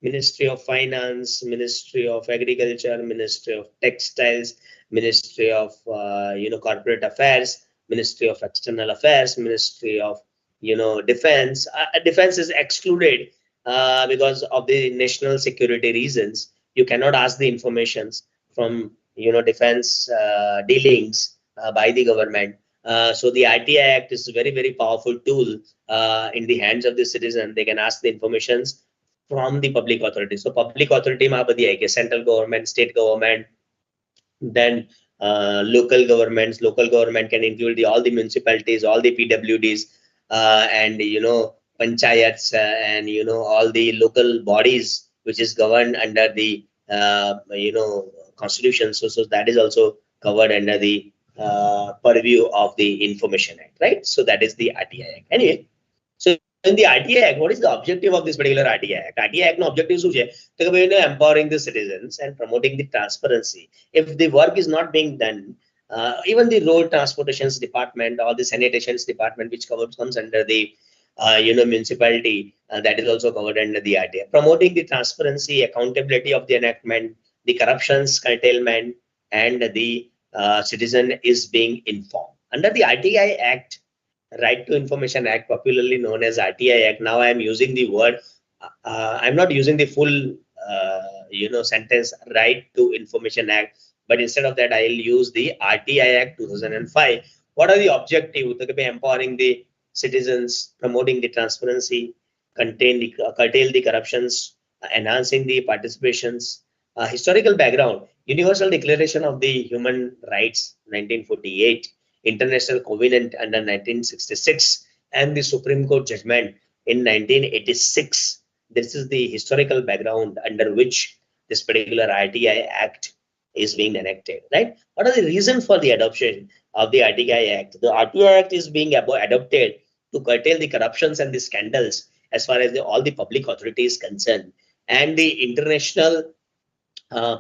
Ministry of Finance, Ministry of Agriculture, Ministry of Textiles, Ministry of Corporate Affairs, Ministry of External Affairs, Ministry of Defense. Defense is excluded because of the national security reasons. You cannot ask the informations from defense dealings by the government. So the RTI Act is a very, very powerful tool in the hands of the citizen. They can ask the informations from the public authority. So public authority માં બધી આવી ગઈ, central government, state government, then local governments. Local government can include all the municipalities, all the PWDs, and panchayats, and all the local bodies which is governed under the constitution. So that is also covered under the purview of the Information Act, right? So that is the RTI Act. Anyway, so in the RTI Act, what is the objective of this particular RTI Act? RTI Act no objective શું છે? Empowering the citizens and promoting the transparency. If the work is not being done, even the road transportations department or the sanitations department, which comes under the municipality, that is also covered under the RTI. Promoting the transparency, accountability of the enactment, the corruptions curtailment, and the citizen is being informed. Under the RTI Act, Right to Information Act, popularly known as RTI Act. Now I am using the word, I'm not using the full sentence Right to Information Act, but instead of that I'll use the RTI Act 2005. What are the objectives? Empowering the citizens, promoting the transparency, curtail the corruptions, enhancing the participations. Historical background: Universal Declaration of the Human Rights 1948, International Covenant under 1966, and the Supreme Court judgment in 1986. This is the historical background under which this particular RTI Act is being enacted, right? What are the reasons for the adoption of the RTI Act? The RTI Act is being adopted to curtail the corruptions and the scandals as far as all the public authorities concerned, and the international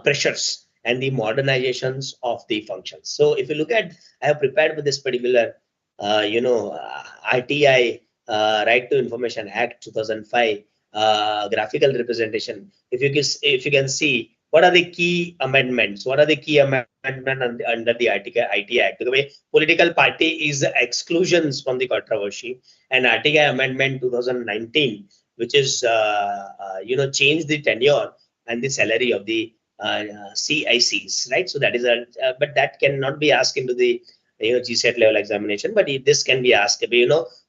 pressures and the modernizations of the functions. So if you look at, I have prepared with this particular, RTI, Right to Information Act 2005, graphical representation. If you can see, what are the key amendments? What are the key amendments under the RTI Act? The way political party is exclusions from the controversy, and RTI Amendment 2019, which is change the tenure and the salary of the CICs, right? So that is but that cannot be asked into the Gset level examination, but this can be asked.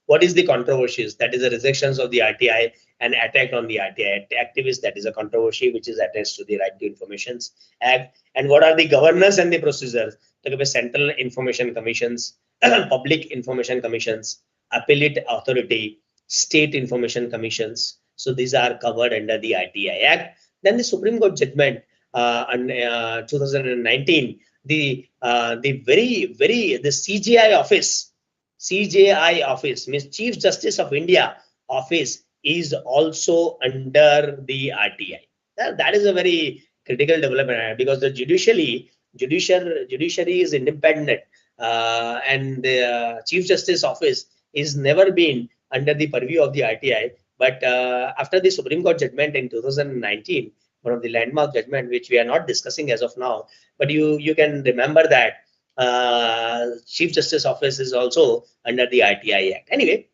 What is the controversies? That is the rejections of the RTI and attack on the RTI activists. That is a controversy which is attached to the Right to Information Act. And what are the governance and the procedures? Central Information Commissions, Public Information Commissions, Appellate Authority, State Information Commissions. So these are covered under the RTI Act. Then the Supreme Court judgment in 2019, the CJI office, means Chief Justice of India office, is also under the RTI. That is a very critical development, because the judiciary is independent, and the Chief Justice office is never been under the purview of the RTI. But after the Supreme Court judgment in 2019, one of the landmark judgment, which we are not discussing as of now, but you can remember that Chief Justice Office is also under the RTI Act. Anyway,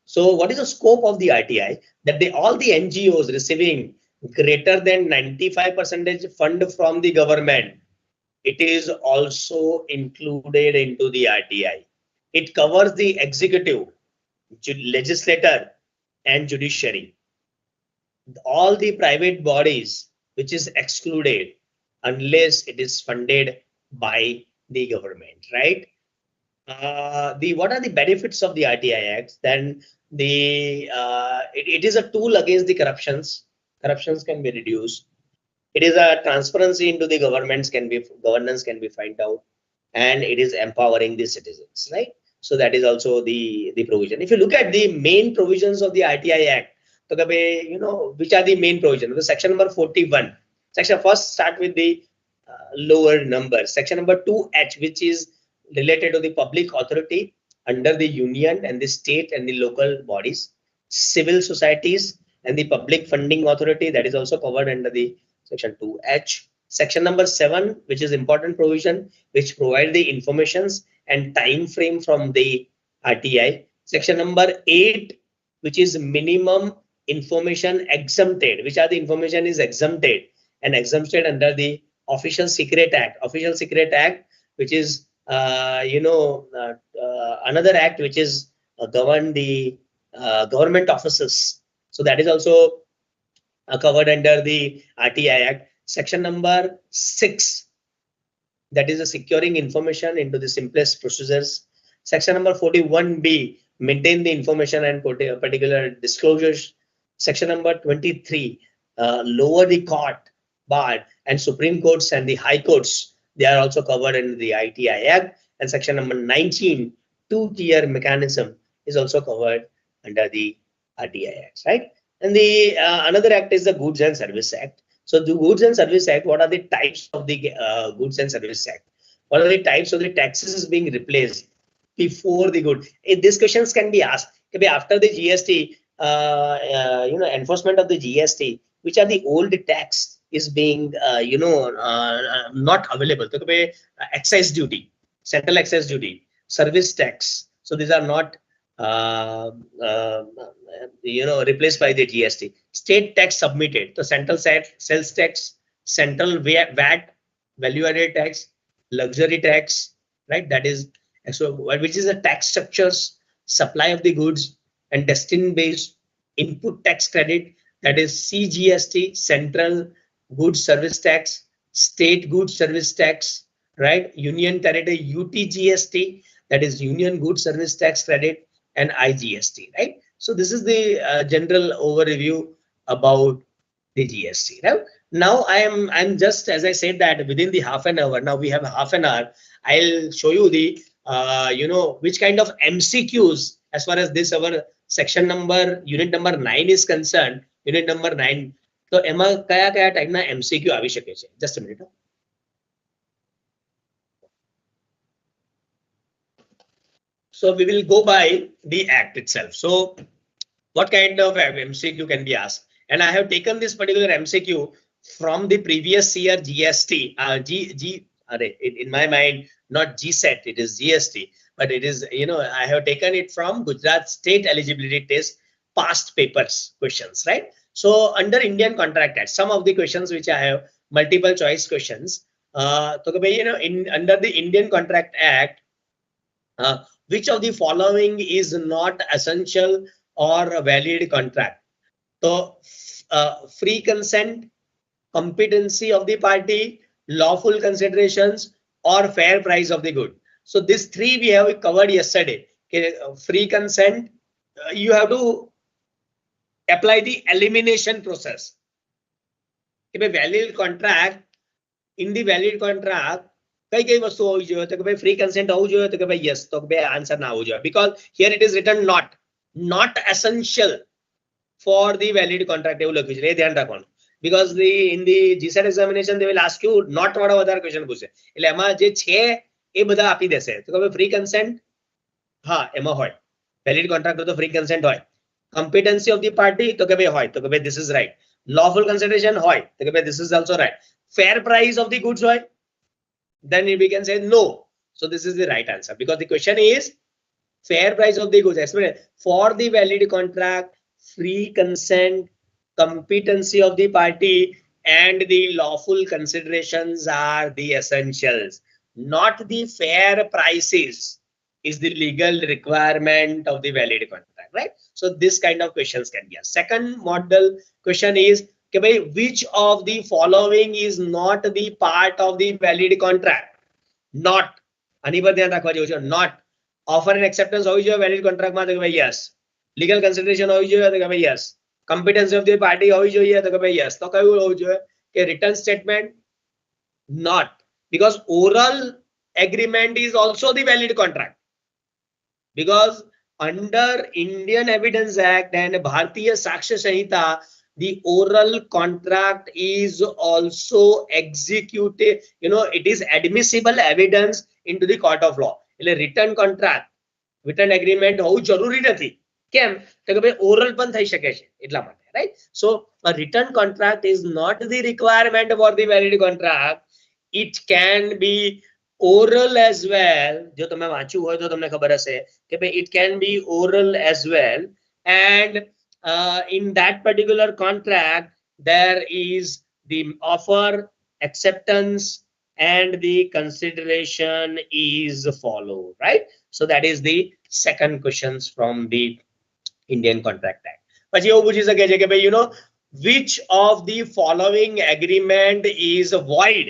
so what is the scope of the RTI? That all the NGOs receiving greater than 95% fund from the government, it is also included into the RTI. It covers the executive, legislature, and judiciary. All the private bodies, which is excluded unless it is funded by the government, right? What are the benefits of the RTI Act? Then it is a tool against the corruptions. Corruptions can be reduced. It is a transparency into the governance can be found out, and it is empowering the citizens, right? So that is also the provision. If you look at the main provisions of the RTI Act, which are the main provisions? The section number 41. Section first start with the lower number. Section number 2H, which is related to the public authority under the union and the state and the local bodies, civil societies and the public funding authority, that is also covered under the section 2H. Section number 7, which is important provision, which provide the informations and time frame from the RTI. Section number 8, which is minimum information exempted, which are the information is exempted and exempted under the Official Secret Act. Official Secret Act, which is another act which is govern the government offices. So that is also covered under the RTI Act. Section number 6, that is securing information into the simplest procedures. Section number 41B, maintain the information and particular disclosures. Section number 23, lower the court, bar and Supreme Courts and the High Courts, they are also covered in the ITI Act. And section number 19, two-tier mechanism, is also covered under the RTI Act, right? And the another act is the Goods and Service Act. So the Goods and Service Act, what are the types of the Goods and Service Act? What are the types of the taxes being replaced before the good? These questions can be asked. After the GST, enforcement of the GST, which are the old tax is being, not available. So, excise duty, central excise duty, service tax. So these are not, replaced by the GST. State tax submitted. So central sales tax, central VAT, value added tax, luxury tax, right? That is, so which is the tax structures, supply of the goods and destination based input tax credit, that is CGST, central goods service tax, state goods service tax, right? Union territory UTGST, that is union goods service tax credit, and IGST, right? So this is the general overview about the GST. Right? Now I'm just, as I said, that within the half an hour, now we have half an hour, I'll show you the which kind of MCQs as far as this our section number, unit number 9 is concerned. Unit number 9. So એમાં કયા કયા ટાઈપના MCQ આવી શકે છે? Just a minute. So we will go by the act itself. So what kind of MCQ can be asked? And I have taken this particular MCQ from the previous year GST. In my mind, not Gset, it is GST, but it is, I have taken it from Gujarat State Eligibility Test past papers questions, right? So under Indian Contract Act, some of the questions which I have multiple choice questions. Under the Indian Contract Act, which of the following is not essential or a valid contract? So free consent, competency of the party, lawful considerations, or fair price of the good. So these three we have covered yesterday. Okay, free consent, you have to apply the elimination process. If a valid contract, in the valid contract, કઈ વસ્તુ હોવી જોઈએ? તો કે ભાઈ free consent હોવું જોઈએ? તો કે ભાઈ yes. તો કે ભાઈ answer ના હોવું જોઈએ, because here it is written not essential for the valid contract એવું લખ્યું છે. એ ધ્યાન રાખવાનું, because in the Gset examination they will ask you not વાળા વધારે question પૂછે, એટલે એમાં જે છે એ બધા આપી દેશે. તો કે ભાઈ free consent, હા એમાં હોય. valid contract તો free consent હોય. competency of the party, તો કે ભાઈ હોય. તો કે ભાઈ this is right. lawful consideration હોય. તો કે ભાઈ this is also right. fair price of the goods હોય, then we can say no. So this is the right answer, because the question is fair price of the goods. For the valid contract, free consent, competency of the party, and the lawful considerations are the essentials. Not the fair prices is the legal requirement of the valid contract, right? So this kind of questions can be asked. Second model question is, which of the following is not the part of the valid contract? Not. Not. Offer and acceptance હોવી જોઈએ valid contract માં? તો કે ભાઈ yes. Legal consideration હોવી જોઈએ? તો કે ભાઈ yes. Competency of the party હોવી જોઈએ? તો કે ભાઈ yes. તો કયું હોવું જોઈએ? કે written statement? Not. Because oral agreement is also the valid contract. Because under Indian Evidence Act and Bharatiya Sakshya Sanhita, the oral contract is also executed, it is admissible evidence into the court of law. એટલે written contract, written agreement હોવું જરૂરી નથી. કેમ? તો કે ભાઈ oral પણ થઈ શકે છે એટલા માટે, right? So a written contract is not the requirement for the valid contract. It can be oral as well. જો તમે વાંચ્યું હોય તો તમને ખબર હશે કે ભાઈ it can be oral as well, and in that particular contract there is the offer, acceptance, and the consideration is followed, right? So that is the second questions from the Indian Contract Act. પછી એવું પૂછી શકે છે કે ભાઈ which of the following agreement is void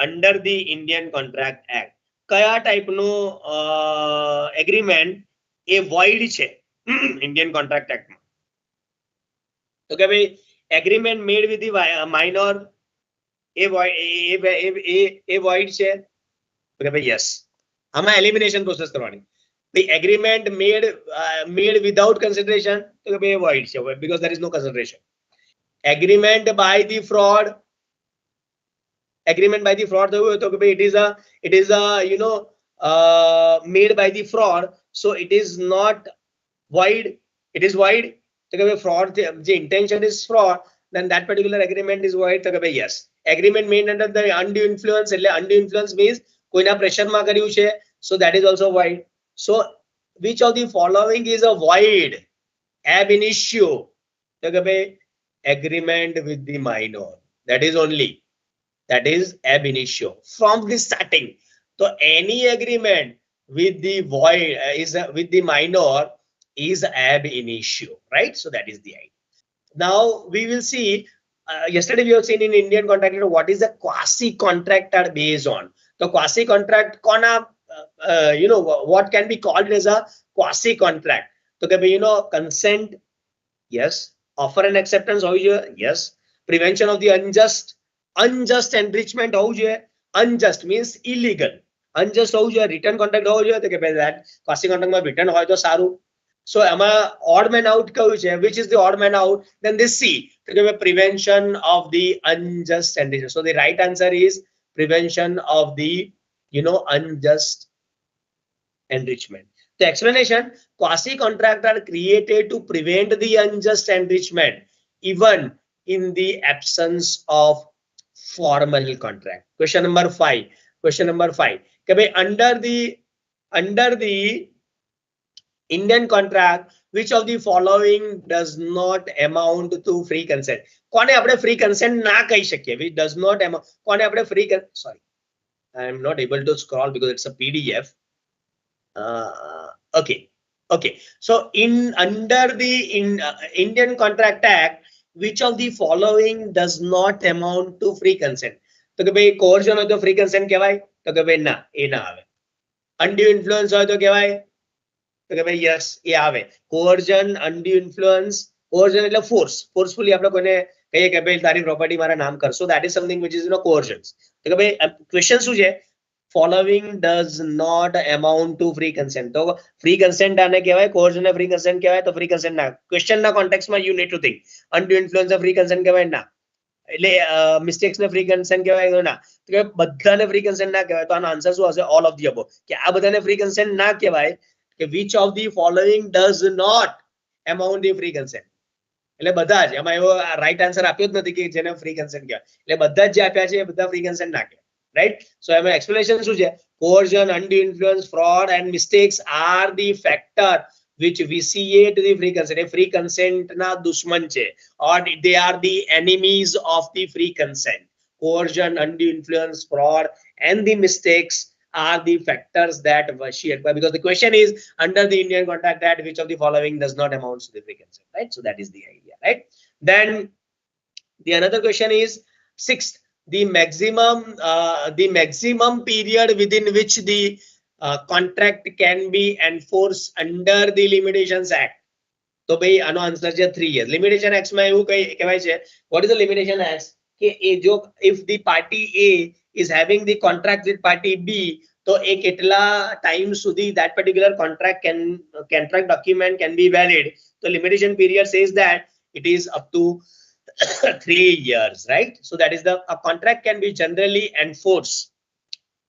under the Indian Contract Act? કયા ટાઈપનો agreement એ void છે Indian Contract Act માં? તો કે ભાઈ agreement made with the minor A void છે? તો કે ભાઈ yes. આમાં એલિમિનેશન પ્રોસેસ કરવાની. The agreement made without consideration, તો કે ભાઈ void છે because there is no consideration. Agreement by the fraud, થયું હોય તો કે ભાઈ it is a made by the fraud, so it is not void, it is void. તો કે ભાઈ fraud, the intention is fraud, then that particular agreement is void. તો કે ભાઈ yes. Agreement made under the undue influence, એટલે undue influence means કોઈના પ્રેશરમાં કર્યું છે, so that is also void. So which of the following is a void ab initio? તો કે ભાઈ agreement with the minor, that is ab initio from the starting. So any agreement with the void with the minor is ab initio, right? So that is the idea. Now we will see, yesterday we have seen in Indian contract what is the quasi contract are based on. So quasi contract kona what can be called as a quasi contract? So consent, yes. Offer and acceptance, yes. Prevention of the unjust enrichment, unjust means illegal. Unjust written contract, that quasi contract માં written હોય તો સારું. So આમાં odd man out કહ્યું છે. Which is the odd man out? Then this C, prevention of the unjust enrichment. So the right answer is prevention of the unjust enrichment. The explanation: quasi contracts are created to prevent the unjust enrichment even in the absence of formal contract. Question number 5. Under the Indian contract, which of the following does not amount to free consent? કોને આપણે free consent ના કહી શકીએ? Which does not amount, કોને આપણે free sorry, I am not able to scroll because it's a PDF. Okay. So under the Indian Contract Act, which of the following does not amount to free consent? તો કે ભાઈ coercion હોય તો free consent કહેવાય? તો કે ભાઈ ના, એ ના આવે. Undue influence હોય તો કહેવાય? તો કે ભાઈ yes, એ આવે. Coercion, undue influence, coercion એટલે forcefully આપણે કોઈને કહીએ કે ભાઈ તારી પ્રોપર્ટી મારા નામ કર. So that is something which is coercions. તો કે ભાઈ question શું છે? Following does not amount to free consent. તો free consent આને કહેવાય, coercion ને free consent કહેવાય. તો free consent ના. Question ના context માં you need to think. Undue influence ને free consent કહેવાય ના. એટલે mistakes ને free consent કહેવાય ના. તો કે બધાને free consent ના કહેવાય. તો આનો આન્સર શું હશે? All of the above. કે આ બધાને free consent ના કહેવાય. કે which of the following does not amount to free consent? એટલે બધા જ, એમાં એવો રાઈટ આન્સર આપ્યો જ નથી કે જેને free consent કહેવાય. એટલે બધા જ જે આપ્યા છે એ બધા free consent ના કહેવાય. Right? So I mean explanation શું છે? Coercion, undue influence, fraud and mistakes are the factor which vitiate the free consent. A free consent na dushman છે, or they are the enemies of the free consent. Coercion, undue influence, fraud and the mistakes are the factors that vitiate. Because the question is under the Indian Contract Act, which of the following does not amount to the free consent, right? So that is the idea, right? Then the another question is sixth. The maximum period within which the contract can be enforced under the Limitations Act. તો ભાઈ આનો answer છે 3 years. Limitation Act માં એવું કહેવાય છે. What is the Limitation Act? કે એ જો if the party A is having the contract with party B, તો એ કેટલા time સુધી that particular contract document can be valid. So limitation period says that it is up to 3 years, right? So that is a contract can be generally enforced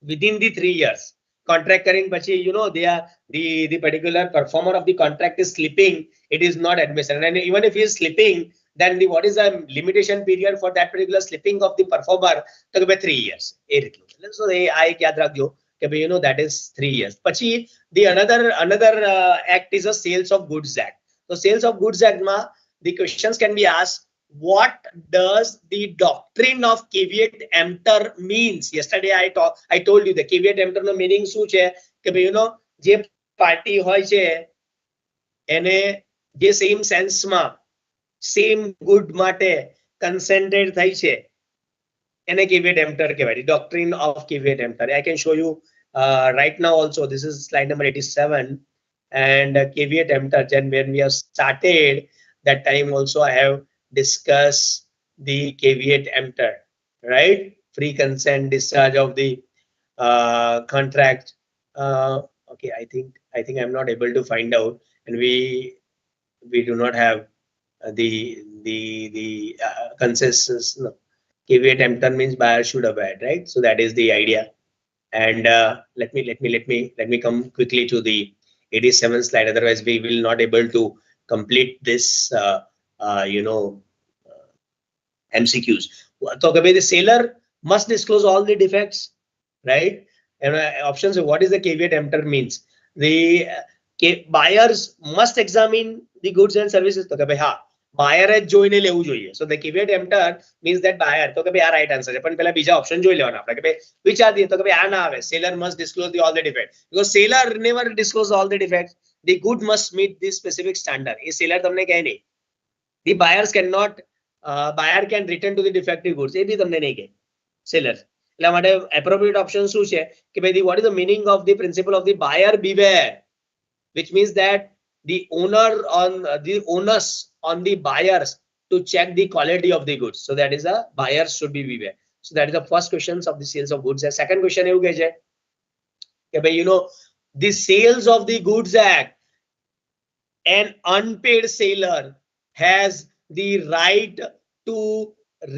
within the 3 years. Contract carrying pachi, they are the particular performer of the contract is slipping, it is not admissible. And even if he is slipping, then what is the limitation period for that particular slipping of the performer? So 3 years. So I yaad rakhjo that is 3 years. Pachi the another act is a Sales of Goods Act. So Sales of Goods Act ma the questions can be asked, what does the doctrine of caveat emptor means? Yesterday I told you the caveat emptor no meaning શું છે કે ભાઈ જે party હોય છે એને જે same સેન્સમાં same good માટે કન્સેન્ટેડ થઈ છે એને caveat emptor કહેવાય. Doctrine of caveat emptor. I can show you right now also. This is slide number 87 and caveat emptor. Then when we have started that time also I have discuss the caveat emptor, right? Free consent, discharge of the contract. Okay, I think I'm not able to find out, and we do not have the consensus. No. Caveat emptor means buyer should abide, right? So that is the idea. And let me come quickly to the 87 slide. Otherwise, we will not able to complete this. MCQs. So the seller must disclose all the defects, right? And options. What is the caveat emptor means? The buyers must examine the goods and services. So buyer જ જોઈને લેવું જોઈએ. So the caveat emptor means that buyer. તો કે ભાઈ આ right answer છે. પણ પહેલા બીજા ઓપ્શન જોઈ લેવાના આપણે કે ભાઈ which are the તો કે ભાઈ આ ના આવે. Seller must disclose all the defects because seller never disclose all the defects. The good must meet this specific standard. A seller તમને કહે નહીં. The buyers cannot buyer can return to the defective goods. એ બી તમને નહીં કહે seller. એટલા માટે appropriate option શું છે કે ભાઈ what is the meaning of the principle of the buyer beware, which means that the onus on the buyers to check the quality of the goods. So that is a buyers should be beware. So that is the first questions of the sales of goods. The second question એવું કહે છે કે ભાઈ the Sales of the Goods Act, an unpaid seller has the right to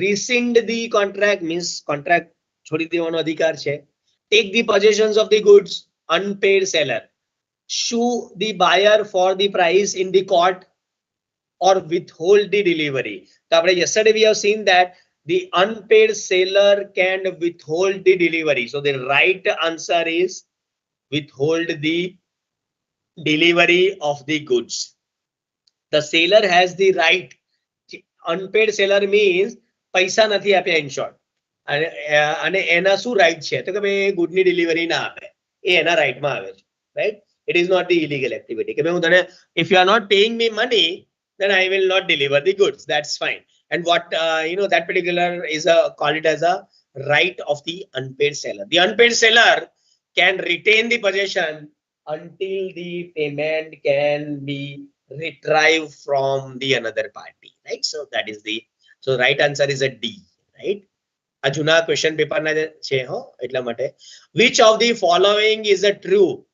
rescind the contract, means contract છોડી દેવાનો અધિકાર છે. Take the possessions of the goods, unpaid seller. Sue the buyer for the price in the court or withhold the delivery. So yesterday we have seen that the unpaid seller can withhold the delivery. So the right answer is withhold the delivery of the goods. The seller has the right. Unpaid seller means પૈસા નથી આપ્યા in short. અને એના શું right છે તો કે ભાઈ good ની delivery ના આપે. એ એના right માં આવે છે, right? It is not the illegal activity. If you are not paying me money, then I will not deliver the goods. That's fine. And what that particular is call it as a right of the unpaid seller. The unpaid seller can retain the possession until the payment can be retrieved from the another party, right? So that is the right answer is a D, right? A juna question paper na છે હો એટલા માટે. Which of the following is a true?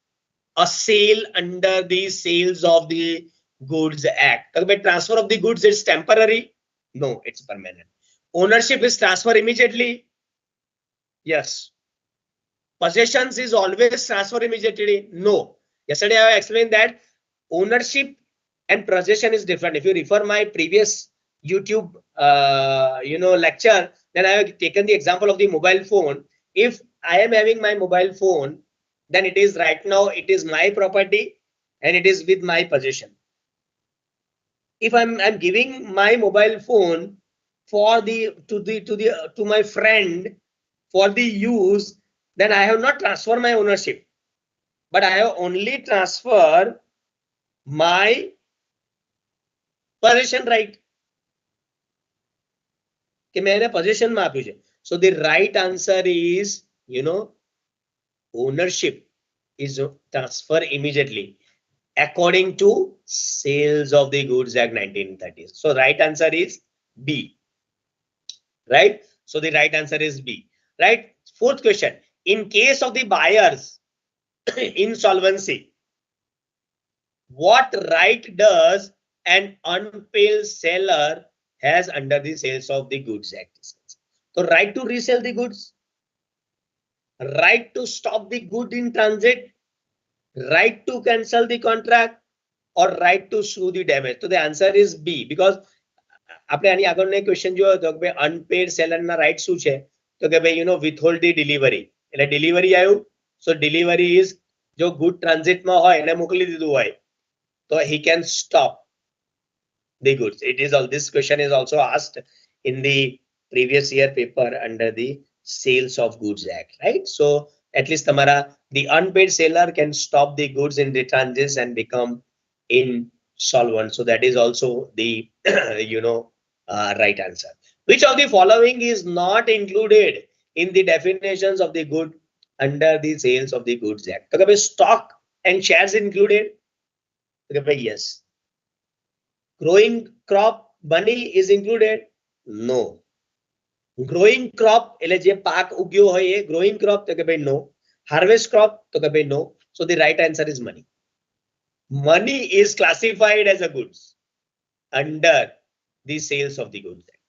A sale under the Sales of the Goods Act. Transfer of the goods is temporary? No, it's permanent. Ownership is transferred immediately? Yes. Possessions is always transferred immediately? No. Yesterday I explained that ownership and possession is different. If you refer my previous YouTube lecture, then I have taken the example of the mobile phone. If I am having my mobile phone, then it is right now it is my property and it is with my possession. If I'm giving my mobile phone for to my friend for the use, then I have not transferred my ownership, but I have only transferred my possession right. કે મેં એને possession માં આપ્યું છે. So the right answer is ownership is transferred immediately according to Sales of the Goods Act 1930. So right answer is B, right? So the right answer is B, right? Fourth question. In case of the buyer's insolvency, what right does an unpaid seller has under the Sales of the Goods Act. So right to resell the goods, right to stop the good in transit, right to cancel the contract, or right to sue the damage. So the answer is B, because આપણે આની આગળનો question જોયો હતો કે unpaid સેલરના right શું છે, તો કે ભાઈ withhold the delivery, એટલે ડિલિવરી આવ્યું. સો ડિલિવરી ઇઝ જો ગુડ ટ્રાન્ઝિટમાં હોય એને મોકલી દીધું હોય તો he can stop the goods. It is all, this question is also asked in the previous year paper under the Sales of Goods Act, right? So at least tamara the unpaid seller can stop the goods in the transit and become insolvent. So that is also the right answer. Which of the following is not included in the definitions of the good under the Sales of the Goods Act? Okay, stock and shares included? Okay, yes. Growing crop money is included? No. Growing crop એટલે જે પાક ઉગ્યો હોય એ growing crop, તો કે ભાઈ no. Harvest crop, તો કે ભાઈ no. So the right answer is money. Money is classified as a goods under the Sales of the Goods Act,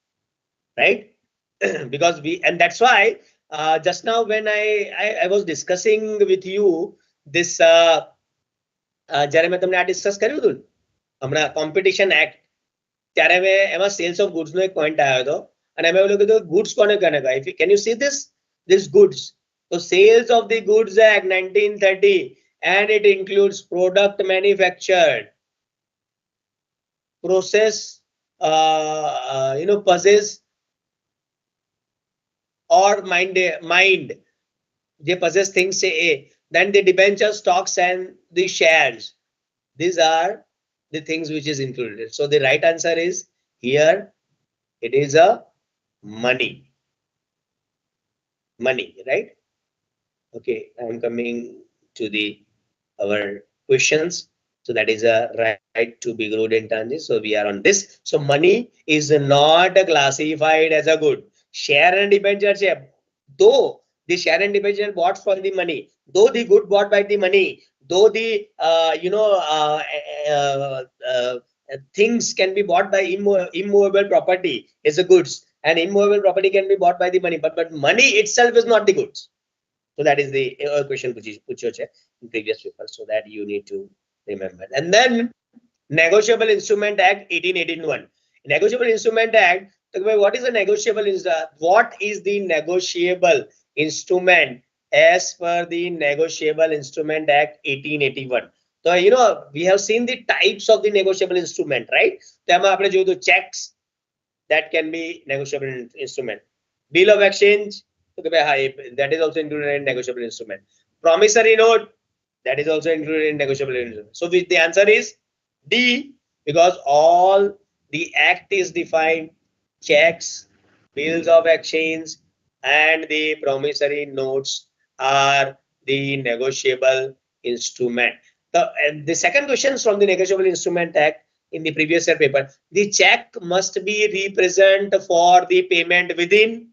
right? Because and that's why just now when I was discussing with you this જ્યારે મેં તમને આ discuss કર્યું હતું હમણાં competition act, ત્યારે મેં એમાં સેલ્સ ઓફ ગુડ્સ નો એક પોઈન્ટ આવ્યો હતો અને મેં એવું કીધું ગુડ્સ કોને કોને કહે? Can you see this goods? So Sales of the Goods Act 1930, and it includes product manufactured, process, possess or mind જે possess things છે એ, then the debenture, stocks and the shares. These are the things which is included. So the right answer is here, it is a money, right? Okay, I'm coming to the our questions. So that is a right to be good in transit. So we are on this. So money is not classified as a good. Share and debenture, though the share and debenture bought for the money, though the good bought by the money, though the things can be bought by immovable property is a goods, and immovable property can be bought by the money, but money itself is not the goods. So that is the question which in previous paper, so that you need to remember. And then Negotiable Instrument Act 1881. Negotiable Instrument Act, what is a negotiable instrument? What is the negotiable instrument as per the Negotiable Instrument Act 1881? So we have seen the types of the negotiable instrument, right? તેમાં આપણે જોયું તો checks, that can be negotiable instrument. Bill of exchange, that is also included in negotiable instrument. Promissory note, that is also included in negotiable instrument. So the answer is D, because all the act is defined, checks, bills of exchange and the promissory notes are the negotiable instrument. The second question from the Negotiable Instrument Act in the previous year paper, the check must be represent for the payment within.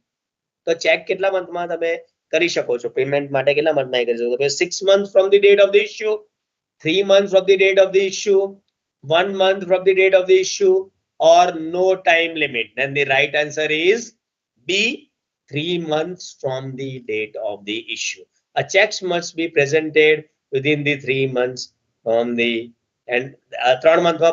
તો check કેટલા મંથમાં તમે કરી શકો છો? Payment માટે કેટલા મંથમાં કરી શકો? 6 months from the date of the issue, 3 months from the date of the issue, 1 month from the date of the issue, or no time limit. Then the right answer is B, 3 months from the date of the issue. A checks must be presented within the 3 months from the, and 3 months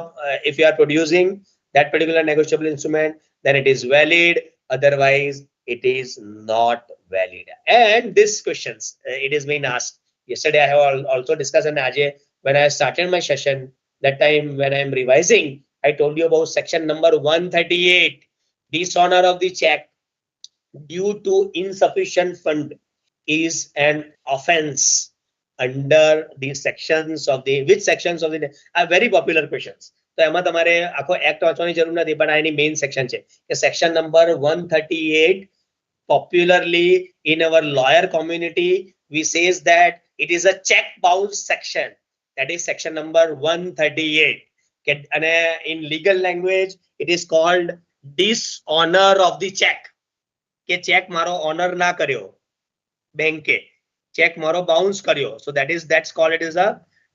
if you are producing that particular negotiable instrument, then it is valid, otherwise it is not valid. And this questions, it is being asked. Yesterday I have also discussed, and Ajay, when I started my session, that time when I am revising, I told you about section number 138, dishonor of the check due to insufficient fund is an offense under the sections of the, which sections of the, are very popular questions. તો એમાં તમારે આખો act વાંચવાની જરૂર નથી, પણ આ એની main section છે કે section number 138. Popularly in our lawyer community, we says that it is a check bounce section. That is section number 138. And in legal language, it is called dishonor of the check. કે check મારો honor ના કર્યો બેંકે, check મારો bounce કર્યો. So that's called it is a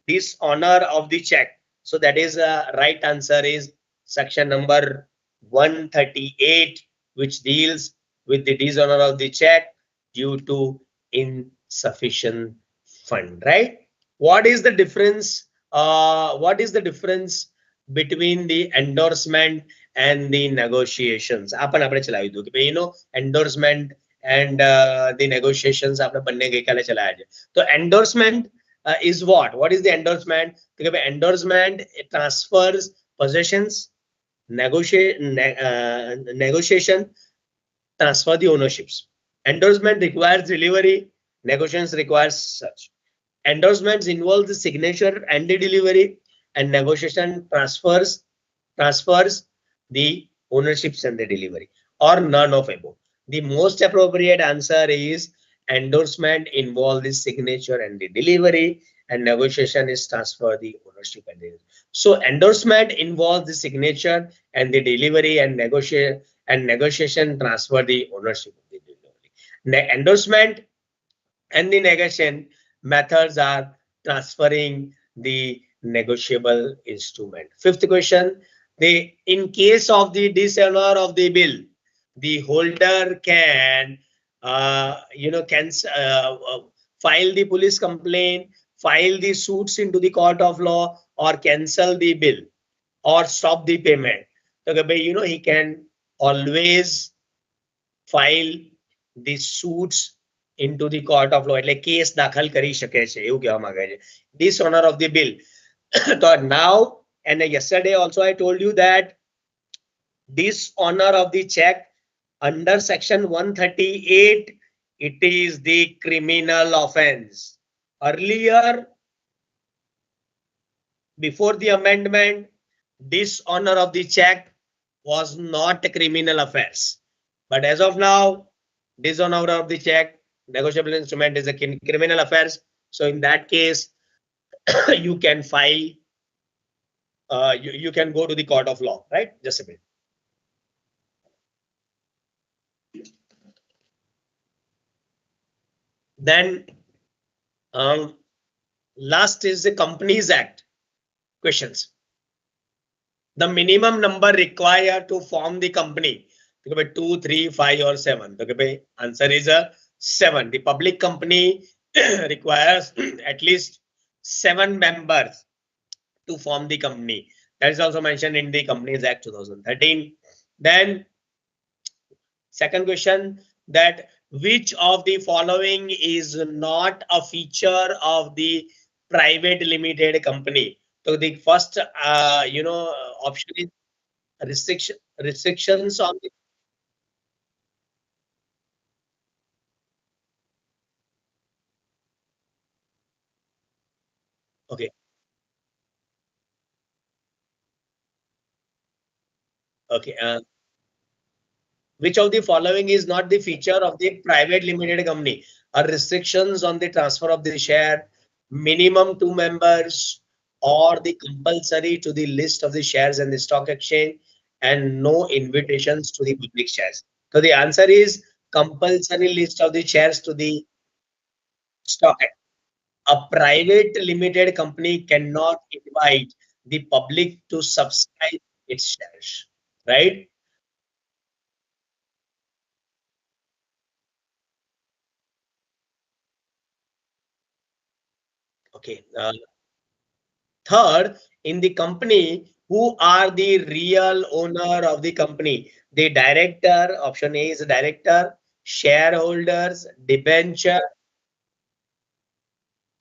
dishonor of the check. So that is right answer is section number 138, which deals with the dishonor of the check due to insufficient fund, right? What is the difference? What is the difference between the endorsement and the negotiations? आपण ચલાવી દઉં કે ભાઈ endorsement and the negotiations આપણે બંને ગઈકાલે ચલાયા છે. તો endorsement is what? What is the endorsement? Endorsement transfers possessions, negotiation transfer the ownerships. Endorsement requires delivery, negotiations requires such. Endorsements involve the signature and the delivery, and negotiation transfers the ownerships and the delivery, or none of above. The most appropriate answer is endorsement involve the signature and the delivery, and negotiation is transfer the ownership and the delivery. So endorsement involves the signature and the delivery, and negotiation transfer the ownership of the delivery. Endorsement and the negotiation methods are transferring the negotiable instrument. Fifth question, in case of the dishonor of the bill, the holder can file the police complaint, file the suits into the court of law, or cancel the bill or stop the payment. So he can always file the suits into the court of law, એટલે case દાખલ કરી શકે છે એવું કહેવા માંગે છે. Dishonor of the bill. So now, and yesterday also I told you that dishonor of the check under section 138, it is the criminal offense. Earlier, before the amendment, dishonor of the check was not a criminal offense. But as of now, dishonor of the check, negotiable instrument, is a criminal offense. So in that case, you can file, you can go to the court of law, right? Just a minute. Then last is the Companies Act questions. The minimum number required to form the company, 2, 3, 5 or 7. Answer is a 7. The public company requires at least 7 members to form the company. That is also mentioned in the Companies Act 2013. Then second question, that which of the following is not a feature of the private limited company? So the first option is restrictions on the okay. Okay. Which of the following is not the feature of the private limited company? Are restrictions on the transfer of the share, minimum 2 members, or the compulsory to the list of the shares in the stock exchange, and no invitations to the public shares? So the answer is compulsory list of the shares to the stock exchange. A private limited company cannot invite the public to subscribe its shares, right? Okay. Third, in the company, who are the real owner of the company? The director, option A is director, shareholders, debenture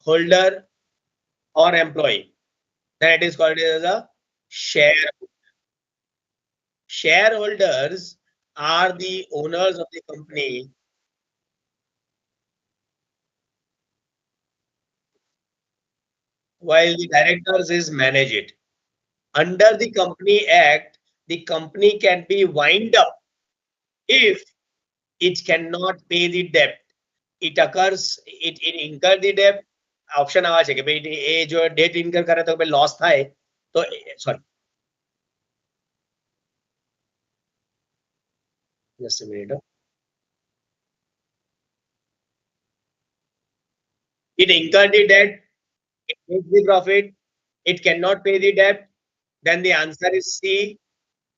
holder, or employee. Then it is called as a share. Shareholders are the owners of the company, while the directors is manage it. Under the Company Act, the company can be wind up if it cannot pay the debt. It occurs, it incur the debt. Option આવા છે કે ભાઈ એ જો date ઇન્કર કરે તો ભાઈ loss થાય તો sorry, just a minute. It incurred the debt, it makes the profit, It cannot pay the debt. Then the answer is C.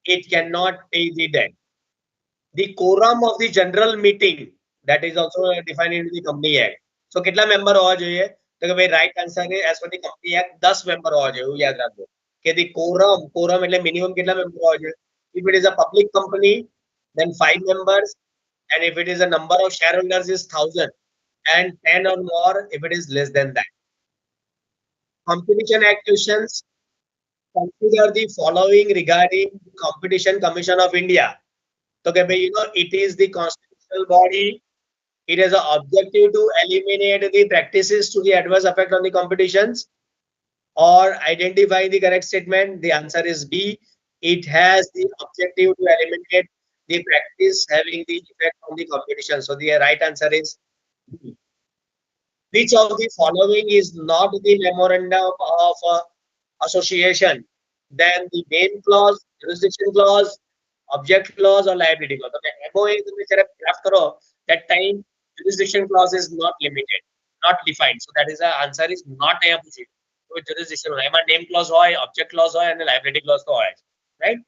It cannot pay the debt. The quorum of the general meeting, that is also defined in the Company Act. So કેટલા member હોવા જોઈએ? તો કે ભાઈ right answer is as per the Company Act 10 member હોવા જોઈએ, એવું યાદ રાખજો. કે the quorum એટલે minimum કેટલા member હોવા જોઈએ? If it is a public company, then 5 members, and if it is a number of shareholders is 1000, and 10 or more if it is less than that. Competition Act questions. Consider the following regarding Competition Commission of India. So, it is the constitutional body. It has an objective to eliminate the practices to the adverse effect on the competitions, or identify the correct statement. The answer is B. It has the objective to eliminate the practice having the effect on the competition. So the right answer is B. Which of the following is not the memorandum of association? Then the name clause, jurisdiction clause, object clause, or liability clause. Okay, MOA તમે જ્યારે draft કરો, that time jurisdiction clause is not limited, not defined. So that is the answer is not અહીંયા પૂછી. તો jurisdiction એમાં name clause હોય, object clause હોય અને liability clause તો હોય, right?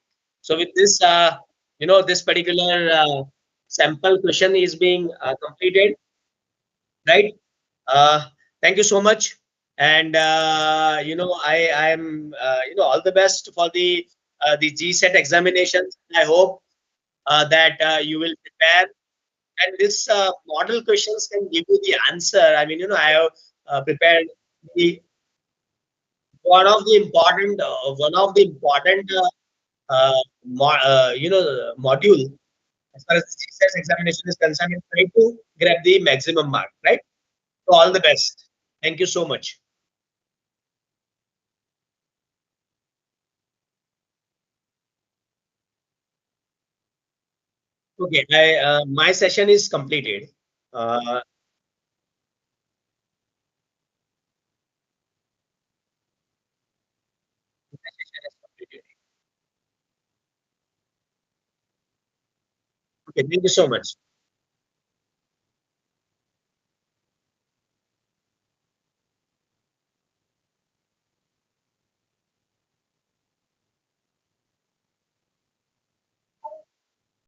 So with this, this particular sample question is being completed, right? Thank you so much. And I am all the best for the Gset examinations. I hope that you will prepare, and this model questions can give you the answer. I mean, I have prepared the one of the important module as far as the Gset examination is concerned, and try to grab the maximum mark, right? So all the best. Thank you so much. Okay, my session is completed. Uh, my session is completed. Okay, thank you so much.